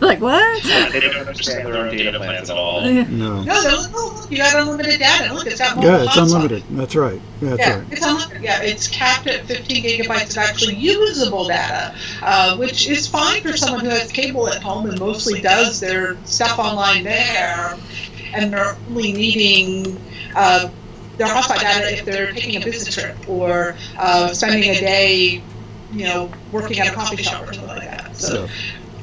Like, what?
They don't understand their own data plans at all.
No.
Look, you got unlimited data. Look, it's got more.
Yeah, it's unlimited. That's right. That's right.
It's unlimited. Yeah, it's capped at 15 gigabytes of actually usable data, which is fine for someone who has cable at home and mostly does their stuff online there, and they're only needing their hotspot data if they're taking a business trip or spending a day, working at a coffee shop or something like that. So.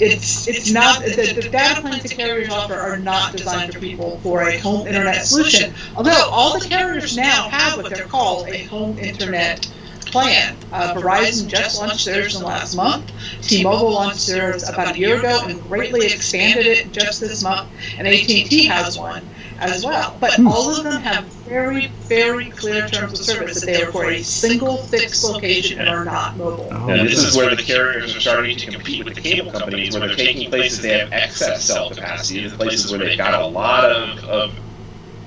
It's not, the data plans the carriers offer are not designed for people for a home internet solution. Although all the carriers now have what they're called a home internet plan. Verizon just launched theirs in the last month. T-Mobile launched theirs about a year ago and greatly expanded it just this month. And AT&T has one as well. But all of them have very, very clear terms of service that they are for a single fixed location and are not mobile.
And this is where the carriers are starting to compete with the cable companies, where they're taking places they have excess cell capacity, the places where they've got a lot of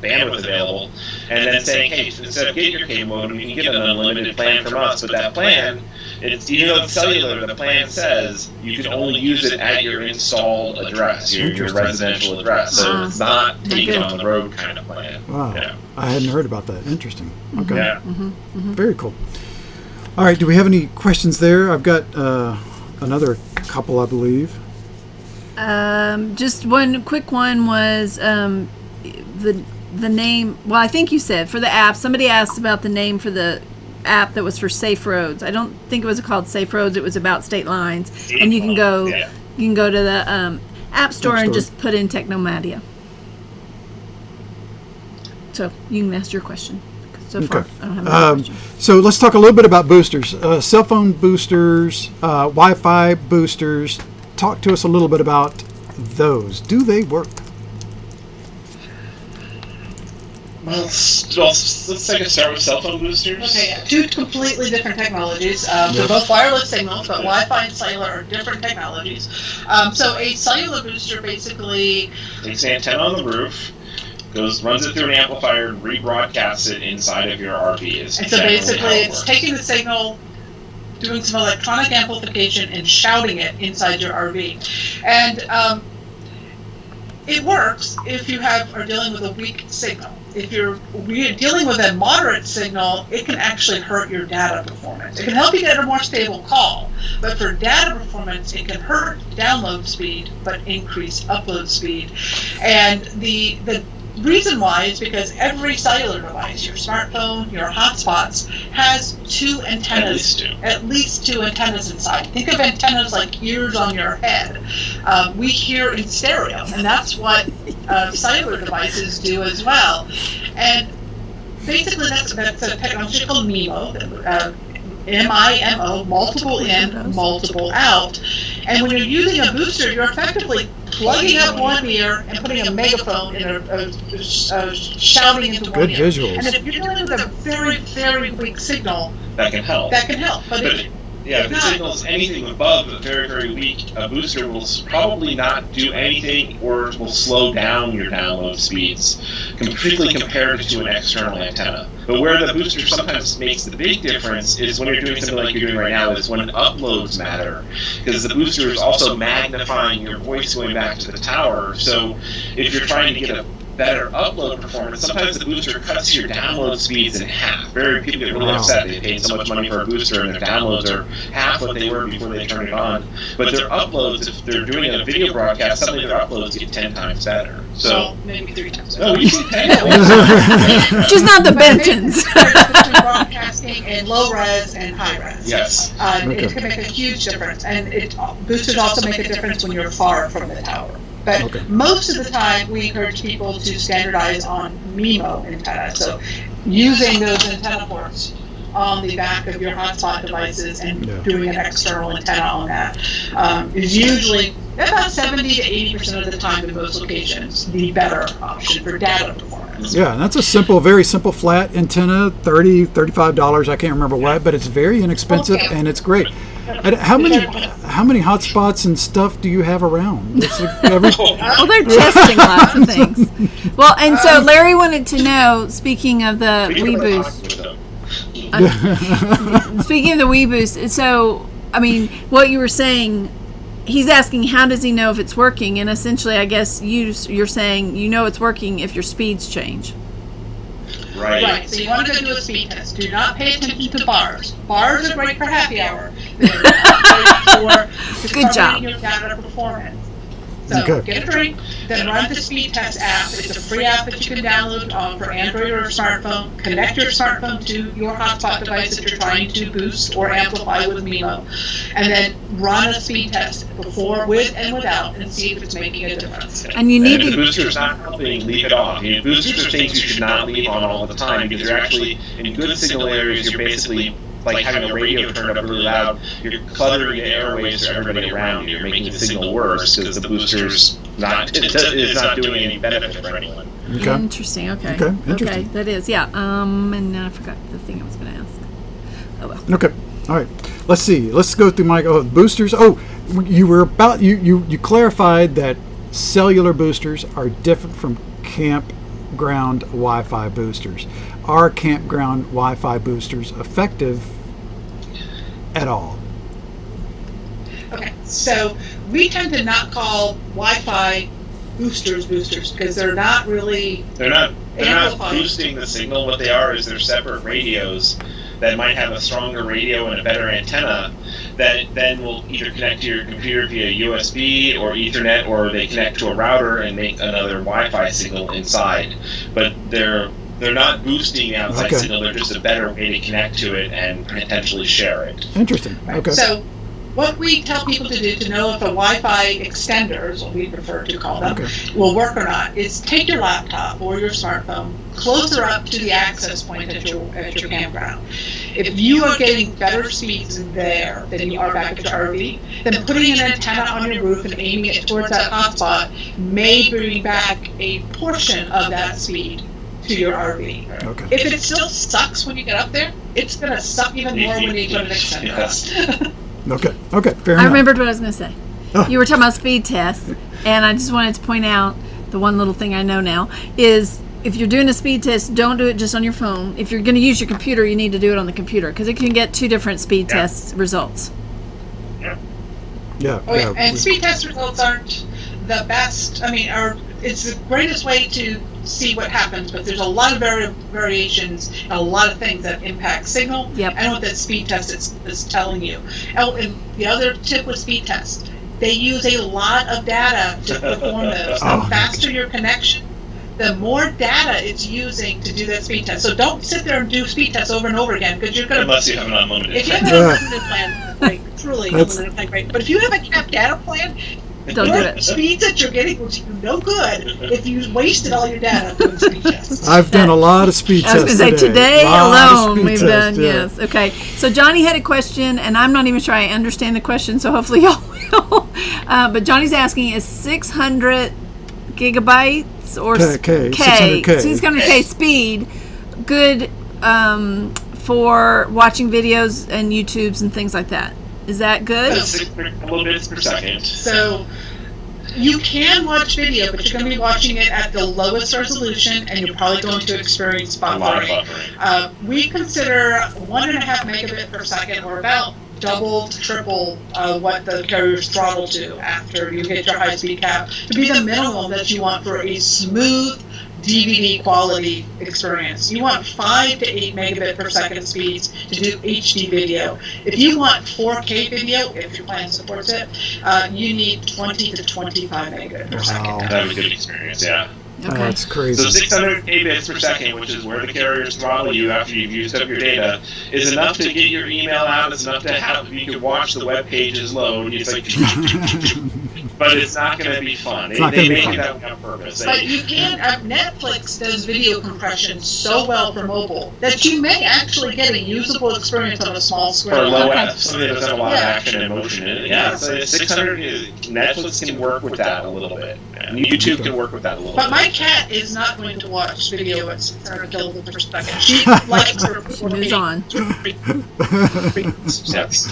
bandwidth available, and then saying, hey, instead of getting your cable modem, you can get an unlimited plan from us. But that plan, even though it's cellular, the plan says you can only use it at your installed address, your residential address. So it's not taken on the road kind of plan.
Wow.
Yeah.
I hadn't heard about that. Interesting. Okay.
Yeah.
Very cool. All right. Do we have any questions there? I've got another couple, I believe.
Just one quick one was the name. Well, I think you said for the app. Somebody asked about the name for the app that was for Safe Roads. I don't think it was called Safe Roads. It was about state lines, and you can go to the app store and just put in Technomatia. So you can ask your question. So far, I don't have any question.
So let's talk a little bit about boosters, cell phone boosters, Wi-Fi boosters. Talk to us a little bit about those. Do they work?
Well, let's take a start with cell phone boosters.
Okay, yeah. Two completely different technologies. They're both wireless signals, but Wi-Fi and cellular are different technologies. So a cellular booster basically
takes an antenna on the roof, runs it through an amplifier, and rebroadcasts it inside of your RV.
And so basically it's taking the signal, doing some electronic amplification, and shouting it inside your RV. And it works if you are dealing with a weak signal. If you're dealing with a moderate signal, it can actually hurt your data performance. It can help you get a more stable call, but for data performance, it can hurt download speed, but increase upload speed. And the reason why is because every cellular device, your smartphone, your hotspots, has two antennas, at least two antennas inside. Think of antennas like ears on your head. We hear in stereo, and that's what cellular devices do as well. And basically that's a technology called MIMO, MIMO, multiple in, multiple out. And when you're using a booster, you're effectively plugging up one ear and putting a megaphone in shouting into one ear.
Good visuals.
And if you're dealing with a very, very weak signal,
that can help.
But
Yeah, if the signal's anything above a very, very weak, a booster will probably not do anything or will slow down your download speeds, particularly compared to an external antenna. But where the booster sometimes makes the big difference is when you're doing something like you're doing right now, is when uploads matter. Because the booster is also magnifying your voice going back to the tower. So if you're trying to get a better upload performance, sometimes the booster cuts your download speeds in half. People get really upset. They paid so much money for a booster and their downloads are half what they were before they turned it on. But their uploads, if they're doing a video broadcast, suddenly their uploads get 10 times better. So
maybe 3 times better.
No, we see 10.
Just not the Bentons.
Between broadcasting and low res and high res.
Yes.
It can make a huge difference, and boosters also make a difference when you're far from the tower. But most of the time, we encourage people to standardize on MIMO antennas. So using those antenna ports on the back of your hotspot devices and doing an external antenna on that is usually about 70 to 80% of the time in most locations the better option for data performance.
Yeah, and that's a simple, very simple flat antenna, $30, $35. I can't remember what, but it's very inexpensive and it's great. And how many hotspots and stuff do you have around?
Well, they're testing lots of things. Well, and so Larry wanted to know, speaking of the WiBoost. Speaking of the WiBoost, so I mean, what you were saying, he's asking how does he know if it's working, and essentially, I guess you're saying you know it's working if your speeds change.
Right. So you want to go do a speed test. Do not pay attention to bars. Bars are great for happy hour.
Good job.
Your data performance. So get a drink, then run the speed test app. It's a free app that you can download for Android or smartphone. Connect your smartphone to your hotspot device that you're trying to boost or amplify with MIMO, and then run a speed test before, with, and without, and see if it's making a difference.
And you need
the booster's not helping, leave it off. Boosters are things you should not leave on all the time because they're actually in good signal areas. You're basically like having a radio turned up really loud, you're cluttering the airwaves for everybody around you. You're making the signal worse because the booster's not doing any benefit for anyone.
Okay. Interesting. Okay. Okay. That is, yeah. And now I forgot the thing I was going to ask. Oh well.
Okay. All right. Let's see. Let's go through my boosters. Oh, you clarified that cellular boosters are different from campground Wi-Fi boosters. Are campground Wi-Fi boosters effective at all?
Okay, so we tend to not call Wi-Fi boosters because they're not really
they're not boosting the signal. What they are is they're separate radios that might have a stronger radio and a better antenna that then will either connect to your computer via USB or Ethernet, or they connect to a router and make another Wi-Fi signal inside. But they're not boosting the outside signal. They're just a better way to connect to it and potentially share it.
Interesting. Okay.
So what we tell people to do to know if a Wi-Fi extender, is what we prefer to call them, will work or not, is take your laptop or your smartphone closer up to the access point at your campground. If you are getting better speeds there than you are back at your RV, then putting an antenna on your roof and aiming it towards that hotspot may bring back a portion of that speed to your RV.
Okay.
If it still sucks when you get up there, it's going to suck even more when you put an extender on.
Okay, fair enough.
I remembered what I was going to say. You were talking about speed tests, and I just wanted to point out the one little thing I know now is if you're doing a speed test, don't do it just on your phone. If you're going to use your computer, you need to do it on the computer because it can get two different speed test results.
And speed test results aren't the best. I mean, it's the greatest way to see what happens, but there's a lot of variations, a lot of things that impact signal and what that speed test is telling you. And the other tip with speed tests, they use a lot of data to perform those. The faster your connection, the more data it's using to do that speed test. So don't sit there and do speed tests over and over again because you're going to.
Unless you have an unlimited.
If you have an unlimited plan, like truly unlimited plan, great. But if you have a capped data plan,
don't do it.
Speeds that you're getting will do no good if you wasted all your data doing speed tests.
I've done a lot of speed tests.
I was going to say today alone we've done. Yes. Okay. So Johnny had a question, and I'm not even sure I understand the question. So hopefully y'all will. But Johnny's asking: is 600 gigabytes or K?
600K.
So 600K speed good for watching videos and YouTubes and things like that. Is that good?
600 kilobits per second.
So you can watch video, but you're going to be watching it at the lowest resolution, and you're probably going to experience buffering. We consider 1.5 megabit per second, or about double to triple what the carriers throttle to after you hit your high-speed cap, to be the minimum that you want for a smooth DVD quality experience. You want 5 to 8 megabit per second speeds to do HD video. If you want 4K video, if your plan supports it, you need 20 to 25 megabit per second.
That was a good experience, yeah.
Okay.
That's crazy.
So 600 kbits per second, which is where the carriers throttle you after you've used up your data, is enough to get your email out. It's enough to have you can watch the web pages load. It's like, but it's not going to be fun. They make it that way on purpose.
But you can. Netflix does video compression so well for mobile that you may actually get a usable experience on a small screen.
For low F, something that doesn't have a lot of action and motion in it. Yeah, so 600. Netflix can work with that a little bit. And YouTube can work with that a little bit.
But my cat is not going to watch video at 600 kilobits per second. She likes her.
She moves on.
Yes.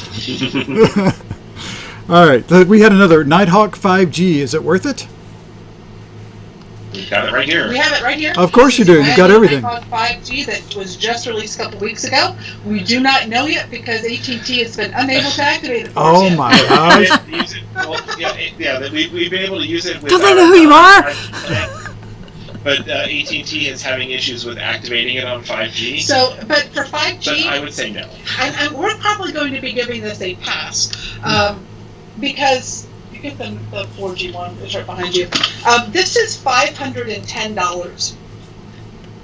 All right, we had another Nighthawk 5G. Is it worth it?
You got it right here.
We have it right here.
Of course you do. You got everything.
Nighthawk 5G that was just released a couple weeks ago. We do not know yet because AT&T has been unable to activate it.
Oh my gosh!
We've been able to use it. With
Don't they know who you are?
But AT&T is having issues with activating it on 5G.
So, but for 5G,
but I would say no.
And we're probably going to be giving this a pass because you get the 4G one. It's right behind you. This is $510.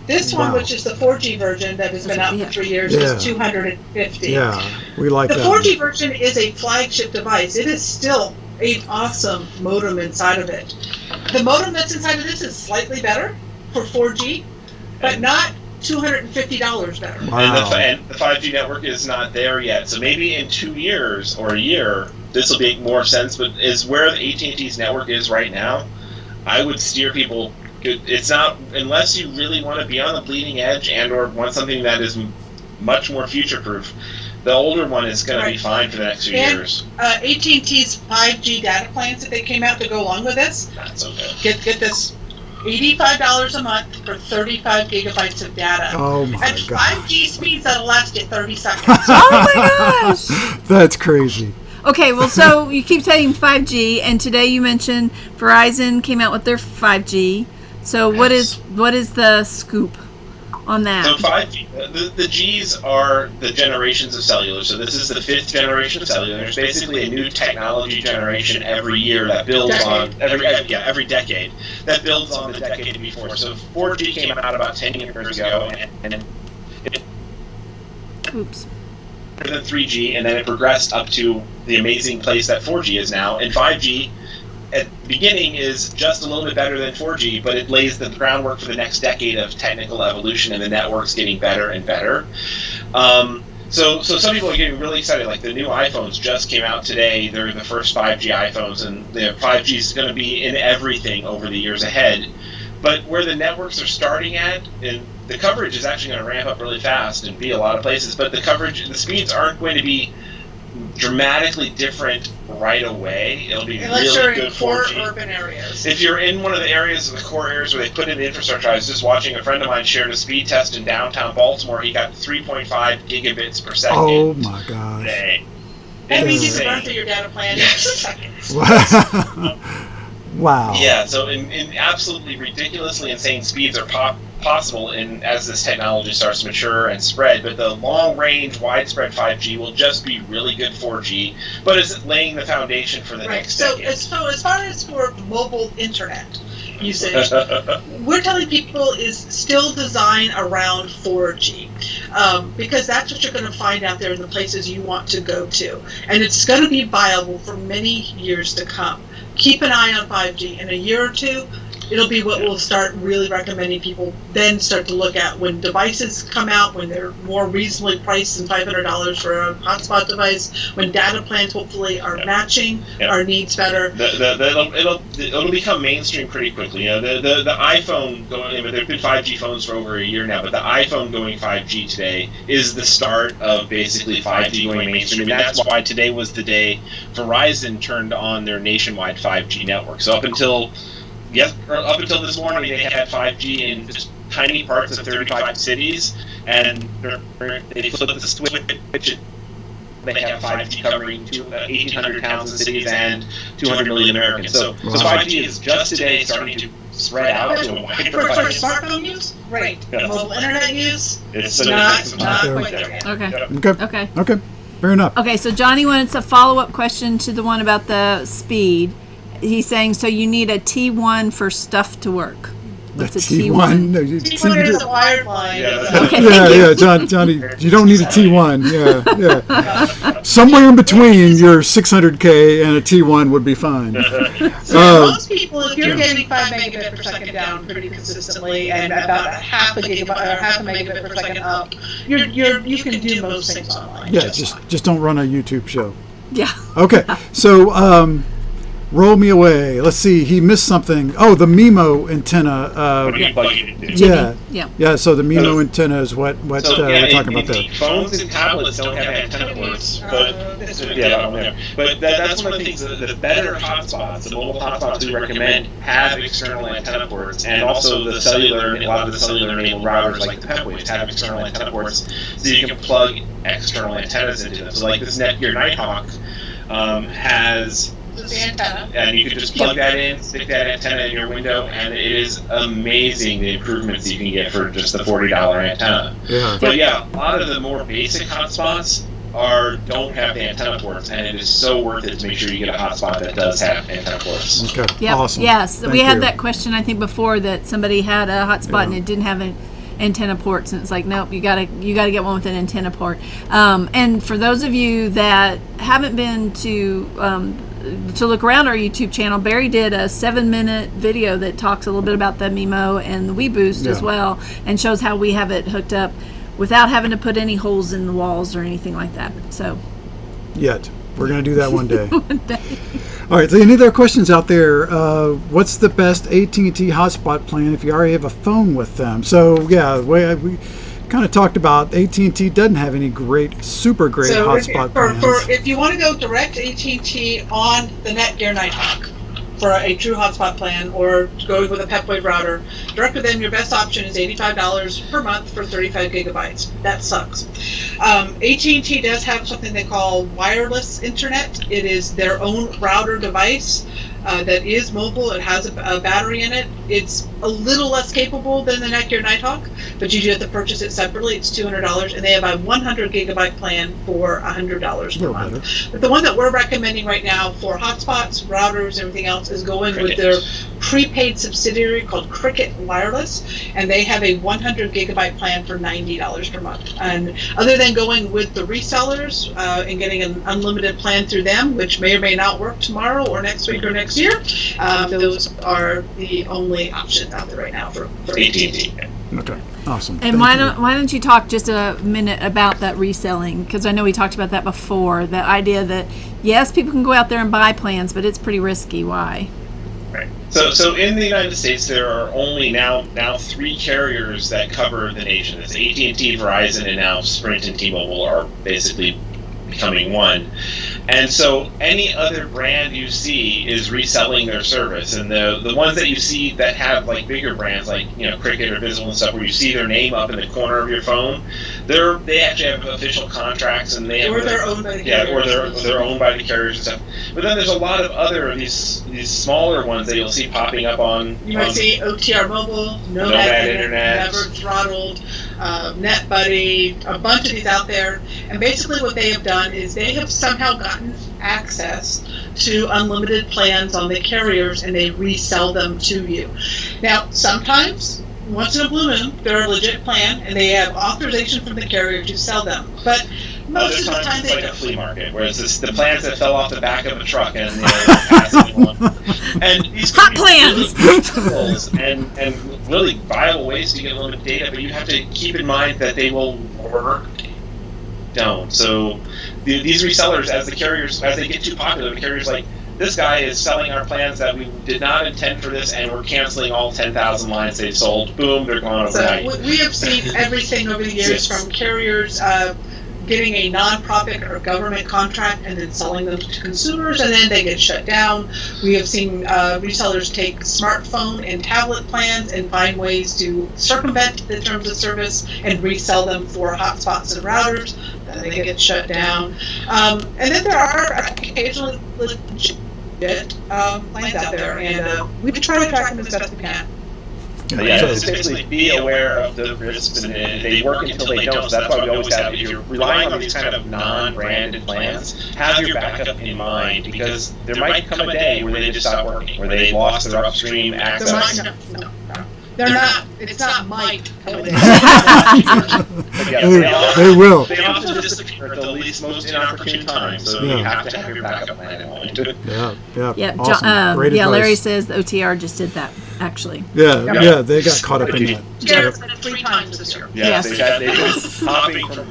This one, which is the 4G version that has been out for 3 years, is $250.
Yeah, we like that.
The 4G version is a flagship device. It is still an awesome modem inside of it. The modem that's inside of this is slightly better for 4G, but not $250 better.
Wow.
And the 5G network is not there yet. So maybe in 2 years or a year, this will make more sense. But is where the AT&T's network is right now, I would steer people. It's not, unless you really want to be on the bleeding edge and or want something that is much more future-proof. The older one is going to be fine for the next few years.
AT&T's 5G data plans that they came out to go along with this.
That's okay.
Get this, $85 a month for 35 gigabytes of data.
Oh my
and
god!
5G speeds that'll last you 30 seconds.
Oh my gosh!
That's crazy.
Okay, well, so you keep saying 5G, and today you mentioned Verizon came out with their 5G. So what is the scoop on that?
So 5G, the Gs are the generations of cellular. So this is the 5th generation of cellular. There's basically a new technology generation every year that builds on every decade that builds on the decade before. So 4G came out about 10 years ago, and it than 3G, and then it progressed up to the amazing place that 4G is now. And 5G at the beginning is just a little bit better than 4G, but it lays the groundwork for the next decade of technical evolution, and the network's getting better and better. So some people are getting really excited. Like the new iPhones just came out today. They're the first 5G iPhones, and 5G is going to be in everything over the years ahead. But where the networks are starting at, and the coverage is actually going to ramp up really fast and be a lot of places, but the speeds aren't going to be dramatically different right away. It'll be
unless
really
you're
good
in core
4G.
Urban areas.
If you're in one of the areas, the core areas where they put in the infrastructure, I was just watching a friend of mine shared a speed test in downtown Baltimore. He got 3.5 gigabits per second.
Oh my gosh.
Today.
That means you can run through your data plan in 2 seconds.
Wow.
Yeah, so in absolutely ridiculously insane speeds are possible as this technology starts to mature and spread, but the long-range, widespread 5G will just be really good 4G, but it's laying the foundation for the next decade.
So as far as for mobile internet usage, we're telling people is still design around 4G, because that's what you're going to find out there in the places you want to go to, and it's going to be viable for many years to come. Keep an eye on 5G. In a year or two, it'll be what we'll start really recommending people then start to look at when devices come out, when they're more reasonably priced than $500 for a hotspot device, when data plans hopefully are matching our needs better.
It'll become mainstream pretty quickly. You know, the iPhone going. There've been 5G phones for over a year now, but the iPhone going 5G today is the start of basically 5G going mainstream, and that's why today was the day Verizon turned on their nationwide 5G network. So up until this morning, they had 5G in just tiny parts of 35 cities, and they flipped the switch. They have 5G covering 1,800 towns and cities and 200 million Americans. So 5G is just today starting to spread out to a wider
for smartphone use, right? Mobile internet use, it's not quite there yet.
Okay. Fair enough.
Okay, so Johnny wanted a follow-up question to the one about the speed. He's saying, so you need a T1 for stuff to work. What's a T1?
No,
T1 is a wired line.
Johnny, you don't need a T1. Yeah. Somewhere in between your 600K and a T1 would be fine.
So most people, if you're getting 5 megabit per second down pretty consistently and about half a megabit per second up, you can do most things online.
Yeah, just don't run a YouTube show.
Yeah.
Okay, so roll me away. Let's see. He missed something. Oh, the MIMO antenna. Yeah. So the MIMO antenna is what we're talking about there.
Phones and tablets don't have antenna ports, but that's one of the things. The better hotspots, the mobile hotspots we recommend, have external antenna ports, and also a lot of the cellular-enabled routers like the Pepwaves have external antenna ports, so you can plug external antennas into them. So like this Netgear Nighthawk has.
The antenna.
And you can just plug that in, stick that antenna in your window, and it is amazing the improvements you can get for just the $40 antenna.
Yeah.
But yeah, a lot of the more basic hotspots don't have the antenna ports, and it is so worth it to make sure you get a hotspot that does have antenna ports.
Okay.
Yep.
Awesome.
Yes,
Thank
we had
you.
that question I think before that somebody had a hotspot and it didn't have an antenna ports, and it's like, nope, you gotta get one with an antenna port. And for those of you that haven't been to look around our YouTube channel, Barry did a 7-minute video that talks a little bit about the MIMO and the WeBoost as well, and shows how we have it hooked up without having to put any holes in the walls or anything like that. So
yet we're going to do that one day. All right, so any other questions out there? What's the best AT&T hotspot plan if you already have a phone with them? So yeah, we kind of talked about AT&T doesn't have any super great hotspot plans.
If you want to go direct AT&T on the Netgear Nighthawk for a true hotspot plan, or going with a Pepwave router, direct with them, your best option is $85 per month for 35 gigabytes. That sucks. AT&T does have something they call wireless internet. It is their own router device that is mobile. It has a battery in it. It's a little less capable than the Netgear Nighthawk, but you do have to purchase it separately. It's $200, and they have a 100 gigabyte plan for $100 per month. But the one that we're recommending right now for hotspots, routers, everything else is going with their prepaid subsidiary called Cricket Wireless, and they have a 100 gigabyte plan for $90 per month. And other than going with the resellers and getting an unlimited plan through them, which may or may not work tomorrow or next week or next year, those are the only options out there right now for AT&T.
Okay, awesome.
And why don't you talk just a minute about that reselling? Because I know we talked about that before. The idea that yes, people can go out there and buy plans, but it's pretty risky. Why?
Right. So in the United States, there are only now 3 carriers that cover the nation. It's AT&T, Verizon, and now Sprint and T-Mobile are basically becoming one. And so any other brand you see is reselling their service, and the ones that you see that have like bigger brands like Cricket or Visible and stuff, where you see their name up in the corner of your phone, they actually have official contracts, and they have
they're owned by the carriers.
they're owned by the carriers and stuff. But then there's a lot of other of these smaller ones that you'll see popping up on.
You might see OTR Mobile, Nomad Internet, Never Throttled, NetBuddy, a bunch of these out there. And basically what they have done is they have somehow gotten access to unlimited plans on the carriers, and they resell them to you. Now, sometimes once in a blue moon, they're a legit plan, and they have authorization from the carrier to sell them. But most of the time
it's
they
like
don't.
a flea market, where it's just the plans that fell off the back of a truck and passing one. And these
Hot
can be
plans!
really and really viable ways to get limited data, but you have to keep in mind that they will work. Don't. So these resellers, as they get too popular, the carriers like, this guy is selling our plans that we did not intend for this, and we're canceling all 10,000 lines they've sold. Boom, they're gone overnight.
So we have seen everything over the years, from carriers getting a nonprofit or government contract and then selling them to consumers, and then they get shut down. We have seen resellers take smartphone and tablet plans and find ways to circumvent the terms of service and resell them for hotspots and routers. Then they get shut down. And then there are occasionally legit plans out there, and we try to track them as best we can.
Yeah, just basically be aware of the risks, and they work until they don't. So that's why we always have, if you're relying on these kind of non-branded plans, have your backup in mind, because there might come a day where they just stop working, where they lost their upstream access.
No. They're not. It's not might.
They will.
They often disappear at the most inopportune time, so you have to have your backup plan in mind.
Yeah.
Awesome.
Awesome. Great advice.
Larry says the OTR just did that, actually.
Yeah, they got caught up in that.
Yeah, 3 times this year.
Yes,
Yes.
they've been hopping from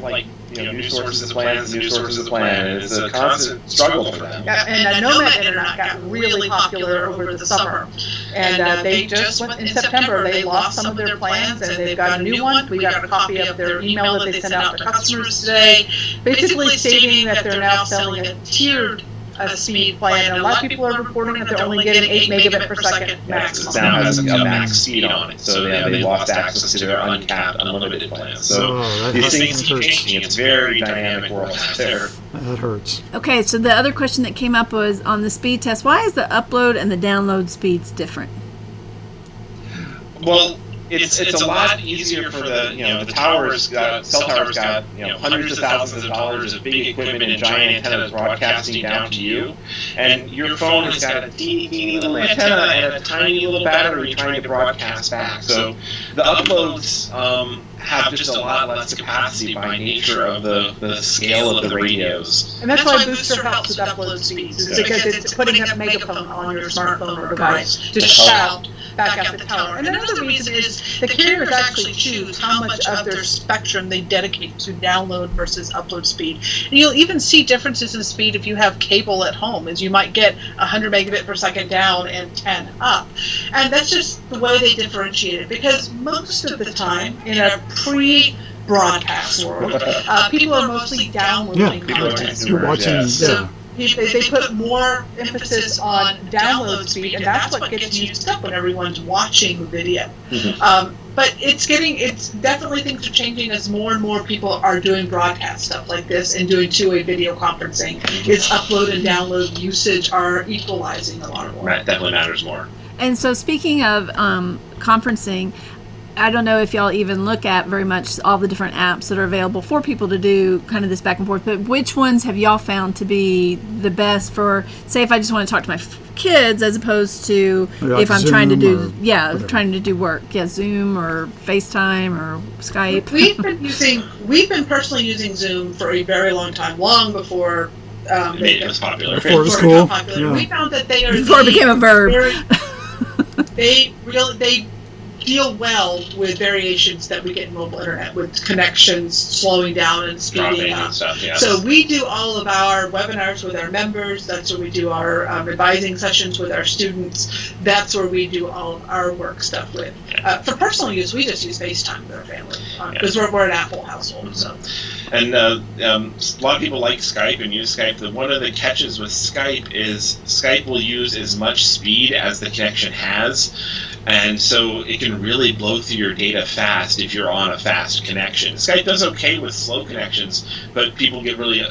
new sources of plans, new sources of plan, and it's a constant struggle for them.
Yeah, and Nomad Internet got really popular over the summer, and they just went in September. They lost some of their plans, and they've got a new one. We got a copy of their email that they sent out to customers today, basically stating that they're now selling a tiered speed plan. And a lot of people are reporting that they're only getting 8 megabit per second maximum.
It now has a max speed on it, so they lost access to their uncapped, unlimited plans. So these things keep changing. It's a very dynamic world out there.
That hurts.
Okay, so the other question that came up was on the speed test. Why is the upload and the download speeds different?
Well, it's a lot easier for the towers. Cell towers got hundreds of thousands of dollars of big equipment and giant antennas broadcasting down to you, and your phone has got a teeny little antenna and a tiny little battery trying to broadcast back. So the uploads have just a lot less capacity by nature of the scale of the radios.
And that's why Booster helps with upload speeds, is because it's putting up megaphone on your smartphone or device to shout back at the tower. And another reason is the carriers actually choose how much of their spectrum they dedicate to download versus upload speed. And you'll even see differences in speed if you have cable at home, as you might get 100 megabit per second down and 10 up. And that's just the way they differentiate it, because most of the time in a pre-broadcast world, people are mostly downloading content.
You're watching,
So they put more emphasis on download speed, and that's what gets used up when everyone's watching video. But it's definitely, things are changing as more and more people are doing broadcast stuff like this and doing two-way video conferencing. Its upload and download usage are equalizing a lot more.
That definitely matters more.
And so speaking of conferencing, I don't know if y'all even look at very much all the different apps that are available for people to do kind of this back and forth, but which ones have y'all found to be the best for, say, if I just want to talk to my kids as opposed to
like
if I'm
Zoom
trying to do,
whatever.
trying to do work. Yeah, Zoom or FaceTime or Skype.
We've been personally using Zoom for a very long time, long before
it was popular.
Before it was cool.
Yeah. We found that they are
before it became a verb.
They deal well with variations that we get in mobile internet, with connections slowing down and speeding up.
Stuff, yes.
So we do all of our webinars with our members. That's where we do our advising sessions with our students. That's where we do all of our work stuff with. For personal use, we just use FaceTime with our family because we're an Apple household. So.
And a lot of people like Skype and use Skype. One of the catches with Skype is Skype will use as much speed as the connection has, and so it can really blow through your data fast if you're on a fast connection. Skype does okay with slow connections, but people get really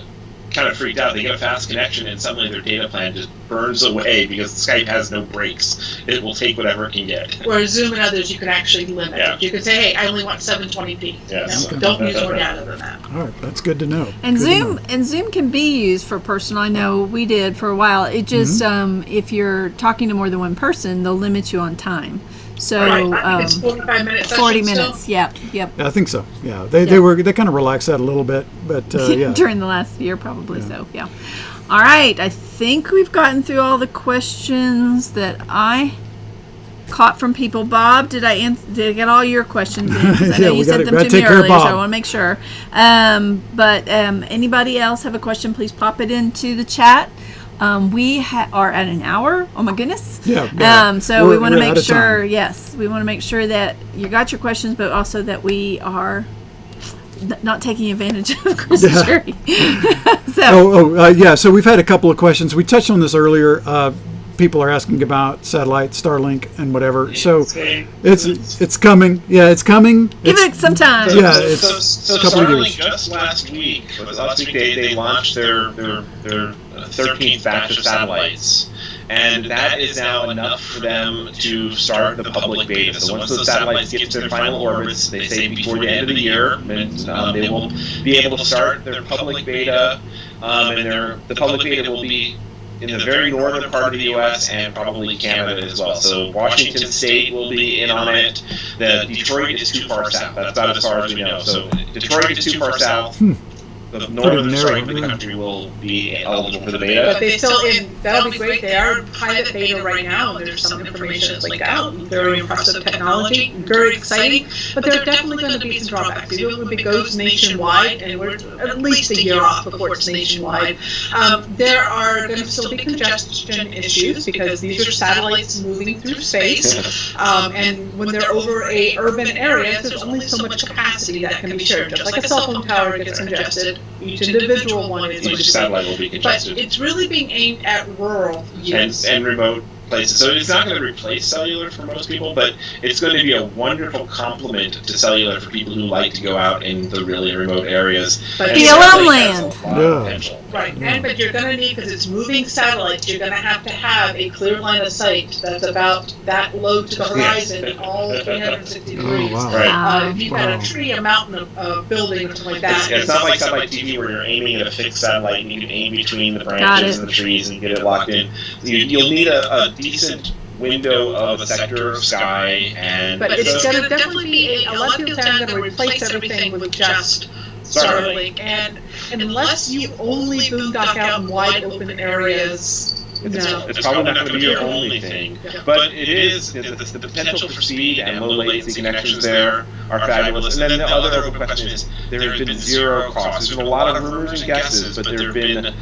kind of freaked out. They get a fast connection and suddenly their data plan just burns away because Skype has no brakes. It will take whatever it can get.
Whereas Zoom and others, you can actually limit it. You can say, hey, I only want 720p.
Yes.
Don't use more data than that.
All right, that's good to know.
And
Good
Zoom can be used for personal. I know we did for a while. It just if you're talking to more than one person, they'll limit you on time. So
I think it's 45 minutes.
40 minutes. Yep.
Yeah, I think so. Yeah, they kind of relaxed that a little bit, but yeah.
During the last year, probably. Yeah. So yeah. All right, I think we've gotten through all the questions that I caught from people. Bob, did I get all your questions in? 'Cause I know you sent them to me earlier, so I want to make sure. But anybody else have a question? Please pop it into the chat. We are at an hour. Oh my goodness.
Yeah.
So we want to make sure. Yes, we want to make sure that you got your questions, but also that we are not taking advantage of Chris and Cherie.
Yeah. So we've had a couple of questions. We touched on this earlier. People are asking about satellite, Starlink, and whatever. So it's coming. Yeah, it's coming.
Give it some time.
Yeah, it's a couple of years.
Starlink just last week they launched their 13th batch of satellites, and that is now enough for them to start the public beta. So once those satellites get to their final orbits, they say before the end of the year, and they will be able to start their public beta, and the public beta will be in the very northern part of the U.S. and probably Canada as well. So Washington State will be in on it. Detroit is too far south. That's about as far as we know. So Detroit is too far south. The northern part of the country will be eligible for the beta.
But they still, that'll be great. They are in private beta right now, and there's some information that's leaked out. Very impressive technology, very exciting. But there are definitely going to be some drawbacks. Even if it goes nationwide, and we're at least a year off before it's nationwide, there are going to still be congestion issues because these are satellites moving through space. And when they're over a urban area, there's only so much capacity that can be shared. Just like a cell phone tower gets congested, each individual one is
each satellite will be congested.
But it's really being aimed at rural use.
And remote places. So it's not going to replace cellular for most people, but it's going to be a wonderful complement to cellular for people who like to go out in the really remote areas.
But
BLM land.
Right, but you're going to need, because it's moving satellites, you're going to have a clear line of sight that's about that low to the horizon in all 360 degrees.
Wow.
Right.
If you've got a tree, a mountain, a building, or something like that.
It's not like satellite TV where you're aiming at a fixed satellite and you can aim between the branches and the trees and get it locked in. You'll need a decent window of a sector of sky,
but it's going to definitely be a lot of people are going to replace everything with just Starlink, and unless you only boondock out in wide open areas,
it's probably not going to be your only thing. But it is the potential for speed and low latency connections there are fabulous. And then the other open question is there have been zero costs. There's been a lot of rumors and guesses, but there have been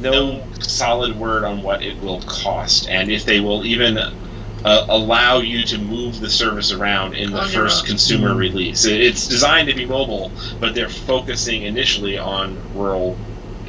no solid word on what it will cost, and if they will even allow you to move the service around in the first consumer release. It's designed to be mobile, but they're focusing initially on rural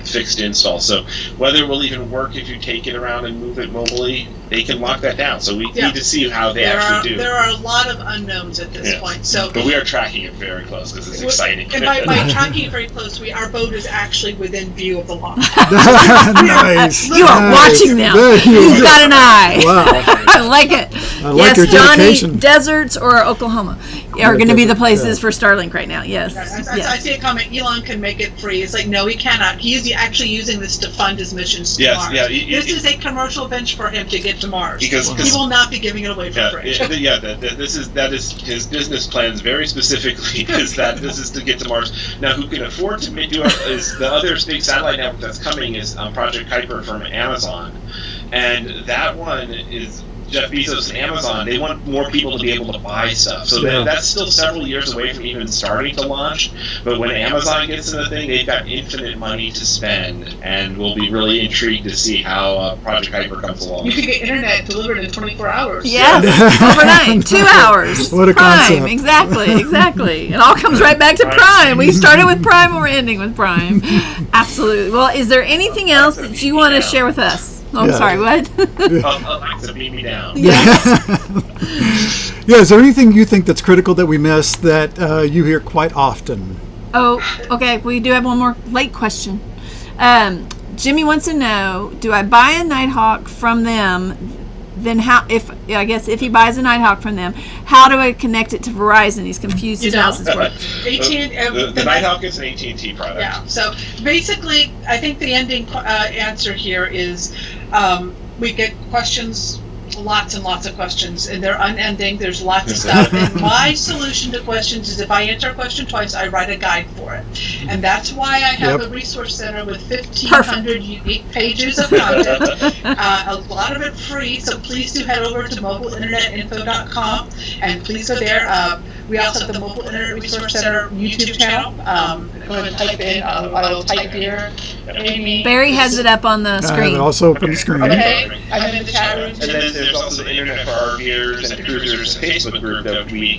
fixed install. So whether it will even work if you take it around and move it mobily, they can lock that down. So we need to see how they actually do.
There are a lot of unknowns at this point. So,
but we are tracking it very close because it's exciting.
And by tracking it very close, our boat is actually within view of the launch.
Nice.
You are watching them. You've got an eye.
Wow.
I like it.
I like your dedication.
Johnny, deserts or Oklahoma are going to be the places for Starlink right now. Yes.
I see a comment. Elon can make it free. It's like, no, he cannot. He's actually using this to fund his missions to Mars. This is a commercial venture for him to get to Mars. Because he will not be giving it away for free.
That is his business plans very specifically. Is that this is to get to Mars. Now, who can afford to do it is the other big satellite network that's coming is Project Kuiper from Amazon, and that one is Jeff Bezos and Amazon. They want more people to be able to buy stuff. So that's still several years away from even starting to launch. But when Amazon gets in the thing, they've got infinite money to spend, and we'll be really intrigued to see how Project Kuiper comes along.
You can get internet delivered in 24 hours.
Yes, overnight, 2 hours.
What a
Prime,
concept.
Exactly. It all comes right back to Prime. We started with Prime and we're ending with Prime. Absolutely. Well, is there anything else that you want to share with us? Oh, I'm sorry, what?
Alexa, beat me down.
Yes.
Is there anything you think that's critical that we missed that you hear quite often?
Oh, okay. We do have one more late question. Jimmy wants to know, do I buy a Nighthawk from them? Then how, if he buys a Nighthawk from them, how do I connect it to Verizon? He's confused as how this works.
The Nighthawk is an AT&T product.
Yeah, so basically, I think the ending answer here is we get questions lots and lots of questions, and they're unending. There's lots of stuff. And my solution to questions is if I answer a question twice, I write a guide for it. And that's why I have a resource center with 1,500 unique pages of content. A lot of it free, so please do head over to mobileinternetinfo.com and please go there. We also have the Mobile Internet Resource Center YouTube channel. Go ahead and type in, I'll type here. Amy.
Barry has it up on the screen.
I have it also up on the screen.
Okay, I'm in the chat room.
And then there's also the Internet for RVers and Cruisers Facebook group that we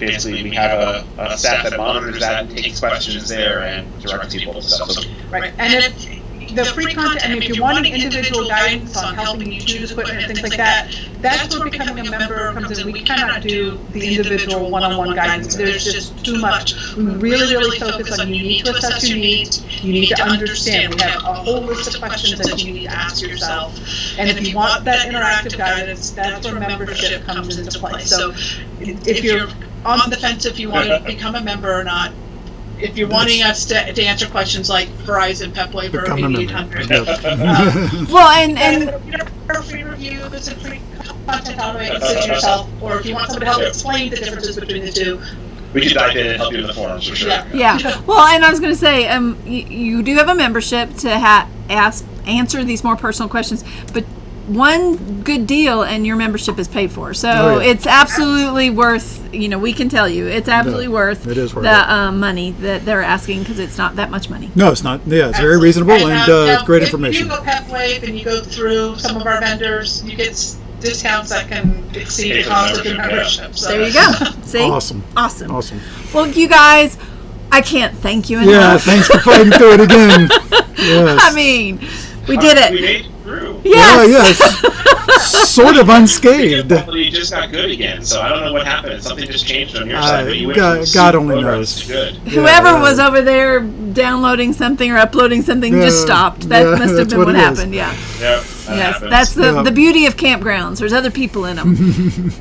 have a staff that monitors that and takes questions there and directs people to stuff. So,
right, and if the free content, I mean, if you're wanting individual guidance on helping you choose equipment and things like that, that's where becoming a member comes in. We cannot do the individual one-on-one guidance. There's just too much. We really focus on you need to assess your needs. You need to understand. We have a whole list of questions that you need to ask yourself. And if you want that interactive guidance, that's where membership comes into play. So if you're on the fence if you want to become a member or not, if you're wanting us to answer questions like Verizon, Pepwave, or 8800.
Well, and
a free review, there's a free content out there, sit yourself, or if you want somebody to help explain the differences between the two.
We can dive in and help you in the forums for sure.
Yeah. Well, and I was going to say, you do have a membership to answer these more personal questions, but one good deal and your membership is paid for. So it's absolutely worth, we can tell you, it's absolutely worth
it is worth
the money that they're asking, because it's not that much money.
No, it's not. Yeah, it's very reasonable and great information.
If you go Pepwave and you go through some of our vendors, you get discounts that can exceed the cost of your membership. So.
There you go. See?
Awesome.
Well, you guys, I can't thank you enough.
Yeah, thanks for fighting through it again. Yes.
I mean, we did it.
We made it through.
Yes.
Sort of unscathed.
Quality just got good again, so I don't know what happened. Something just changed on your side. But you went
God only knows.
Good.
Whoever was over there downloading something or uploading something just stopped. That must have been what happened. Yeah. Yes, that's the beauty of campgrounds. There's other people in them.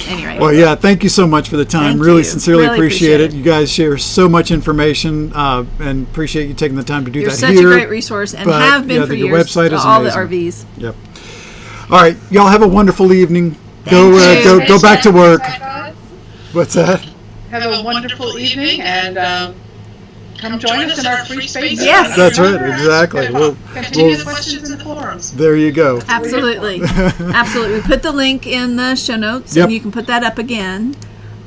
Anyway.
Well, thank you so much for the time. Really sincerely appreciate it. You guys share so much information, and appreciate you taking the time to do
You're
that
such
here.
a great resource, and have been for
your
years.
Website is
all
amazing.
the RVs.
Yep. All right, y'all have a wonderful evening. Go back to work. What's that?
Have a wonderful evening, and come join us in our free space.
Yes,
that's right. Exactly.
We'll continue the questions in the forums.
There you go.
Absolutely. We put the link in the show notes, and you can put that up again.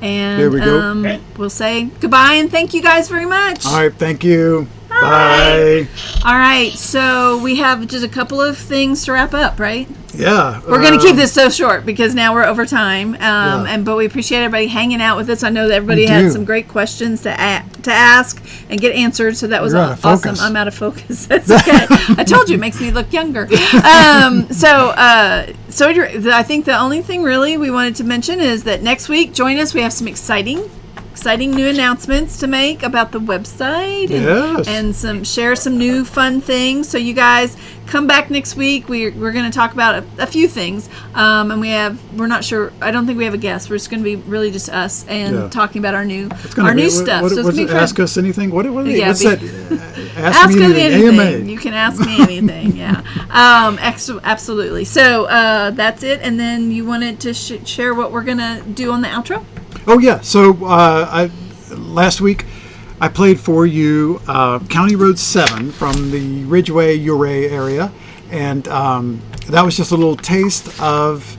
And
there we go.
We'll say goodbye and thank you guys very much.
All right, thank you. Bye.
All right, so we have just a couple of things to wrap up, right?
Yeah.
We're going to keep this so short because now we're over time. But we appreciate everybody hanging out with us. I know that everybody had some great questions to ask and get answered, so that was awesome. I'm out of focus. That's okay. I told you, it makes me look younger. So I think the only thing really we wanted to mention is that next week, join us. We have some exciting new announcements to make about the website and share some new fun things. So you guys come back next week. We're going to talk about a few things, and we're not sure. I don't think we have a guest. We're just going to be really just us and talking about our new stuff. So it's going to be
ask us anything. What's that?
Ask me anything. AMA. You can ask me anything. Yeah. Absolutely. So that's it. And then you wanted to share what we're going to do on the outro?
Oh, yeah. So last week I played for you County Road 7 from the Ridgeway, Ouray area. And that was just a little taste of...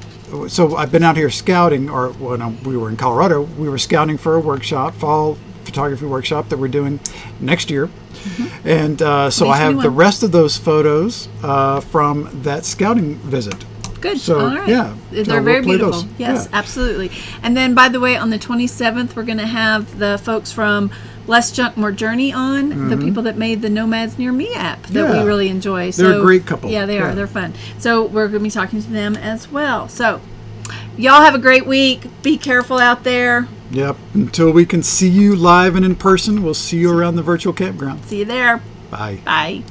So I've been out here scouting, or when we were in Colorado, we were scouting for a workshop, fall photography workshop that we're doing next year. Mm-hmm. And so I have the rest of those photos from that scouting visit.
Good.
So,
all right. They're very beautiful. Yes, absolutely. And then, by the way, on the 27th, we're going to have the folks from Less Junk, More Journey on, the people that made the Nomads Near Me app that we really enjoy.
They're a great couple.
Yeah, they are. They're fun. So we're going to be talking to them as well. So y'all have a great week. Be careful out there.
Yep. Until we can see you live and in person, we'll see you around the virtual campground.
See you there.
Bye.
Bye.